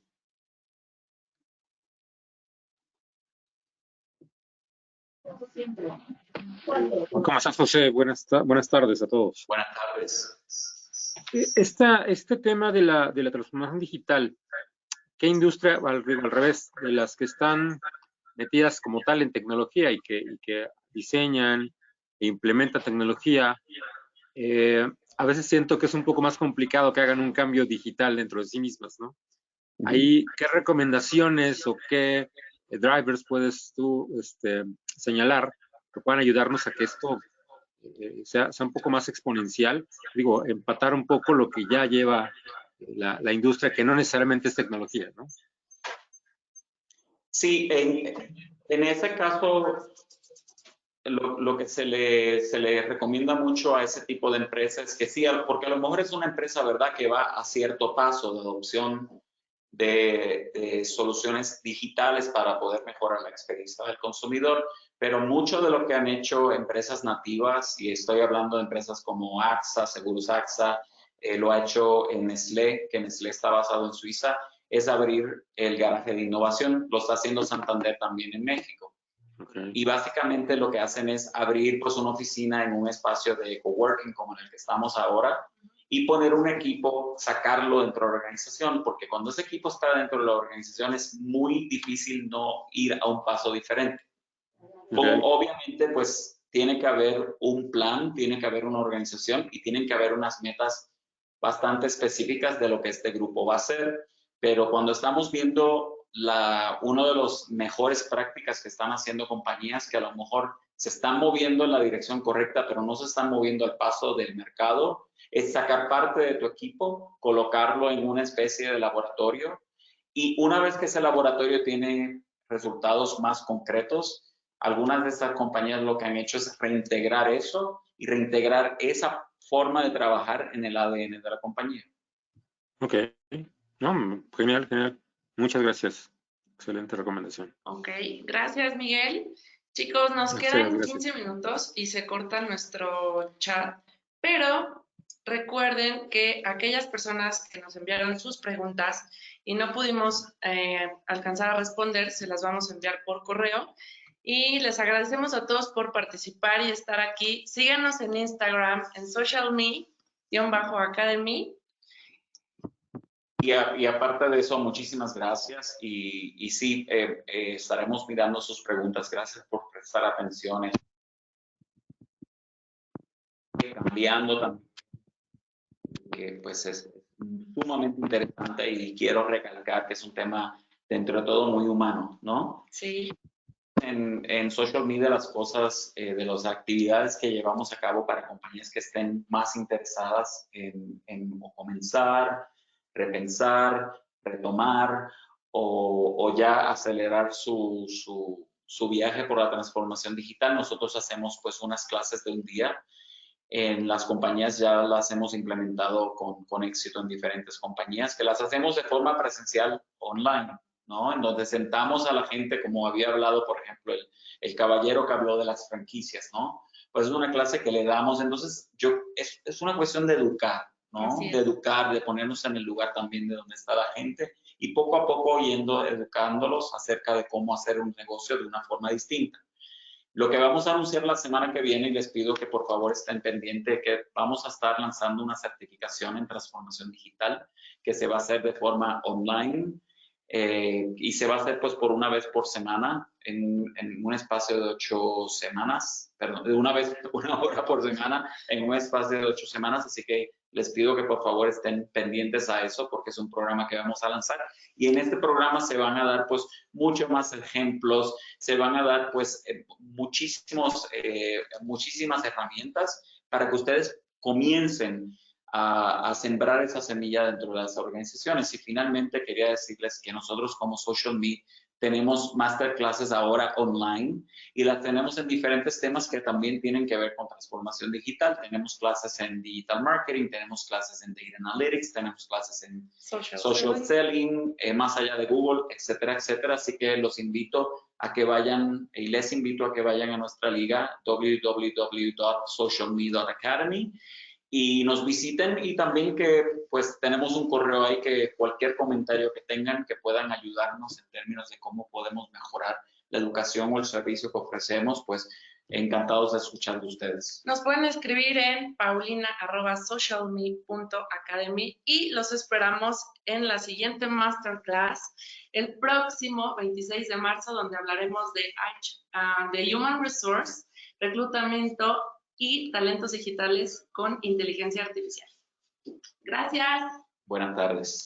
¿Cómo estás, José? Buenas tardes a todos. Buenas tardes. Este tema de la transformación digital, ¿qué industria, al revés, de las que están metidas como tal en tecnología y que diseñan e implementan tecnología, a veces siento que es un poco más complicado que hagan un cambio digital dentro de sí mismas, ¿no? Ahí, ¿qué recomendaciones o qué drivers puedes tú señalar que puedan ayudarnos a que esto sea un poco más exponencial? Digo, empatar un poco lo que ya lleva la industria, que no necesariamente es tecnología, ¿no? Sí, en ese caso, lo que se le recomienda mucho a ese tipo de empresas es que sí, porque a lo mejor es una empresa, ¿verdad?, que va a cierto paso de adopción de soluciones digitales para poder mejorar la experiencia del consumidor, pero mucho de lo que han hecho empresas nativas, y estoy hablando de empresas como AXA, Seguros AXA, lo ha hecho en Nestlé, que Nestlé está basado en Suiza, es abrir el garaje de innovación. Lo está haciendo Santander también en México. Okay. Y básicamente lo que hacen es abrir, pues, una oficina en un espacio de coworking como en el que estamos ahora, y poner un equipo, sacarlo dentro de la organización, porque cuando ese equipo está dentro de la organización es muy difícil no ir a un paso diferente. Okay. Como obviamente, pues, tiene que haber un plan, tiene que haber una organización y tienen que haber unas metas bastante específicas de lo que este grupo va a hacer. Pero cuando estamos viendo una de las mejores prácticas que están haciendo compañías que a lo mejor se están moviendo en la dirección correcta, pero no se están moviendo al paso del mercado, es sacar parte de tu equipo, colocarlo en una especie de laboratorio, y una vez que ese laboratorio tiene resultados más concretos, algunas de estas compañías lo que han hecho es reintegrar eso y reintegrar esa forma de trabajar en el ADN de la compañía. Ok. No, genial, genial. Muchas gracias. Excelente recomendación. Ok, gracias, Miguel. Chicos, nos Muchas quedan gracias. 15 minutos y se corta nuestro chat, pero recuerden que aquellas personas que nos enviaron sus preguntas y no pudimos alcanzar a responder, se las vamos a enviar por correo. Y les agradecemos a todos por participar y estar aquí. Síganos en Instagram, en socialme_academy. Y aparte de eso, muchísimas gracias. Y sí, estaremos mirando sus preguntas. Gracias por prestar atención. Cambiando también, que pues es sumamente interesante y quiero recalcar que es un tema dentro de todo muy humano, ¿no? Sí. En social media las cosas, de las actividades que llevamos a cabo para compañías que estén más interesadas en comenzar, repensar, retomar o ya acelerar su viaje por la transformación digital. Nosotros hacemos pues unas clases de un día. En las compañías ya las hemos implementado con éxito en diferentes compañías, que las hacemos de forma presencial online, ¿no? En donde sentamos a la gente, como había hablado, por ejemplo, el caballero que habló de las franquicias, ¿no? Pues es una clase que le damos, entonces es una cuestión de educar, ¿no? De educar, de ponernos en el lugar también de donde está la gente y poco a poco yendo educándolos acerca de cómo hacer un negocio de una forma distinta. Lo que vamos a anunciar la semana que viene, y les pido que por favor estén pendientes, que vamos a estar lanzando una certificación en transformación digital que se va a hacer de forma online y se va a hacer pues por una vez por semana en un espacio de 8 semanas, perdón, de una hora por semana en un espacio de 8 semanas, así que les pido que por favor estén pendientes a eso porque es un programa que vamos a lanzar y en este programa se van a dar pues muchos más ejemplos, se van a dar pues muchísimas herramientas para que ustedes comiencen a sembrar esa semilla dentro de las organizaciones. Y finalmente quería decirles que nosotros como Social Me tenemos masterclasses ahora online y las tenemos en diferentes temas que también tienen que ver con transformación digital. Tenemos clases en digital marketing, tenemos clases en data analytics, tenemos clases en social selling, más allá de Google, etcétera, etcétera. Así que los invito a que vayan y les invito a que vayan a nuestra liga www.socialme.academy y nos visiten y también que pues tenemos un correo ahí que cualquier comentario que tengan que puedan ayudarnos en términos de cómo podemos mejorar la educación o el servicio que ofrecemos, pues encantados de escuchar de ustedes. Nos pueden escribir en paulina@socialme.academy y los esperamos en la siguiente masterclass el próximo 26 de marzo donde hablaremos de Human Resource, reclutamiento y talentos digitales con inteligencia artificial. Gracias. Buenas tardes.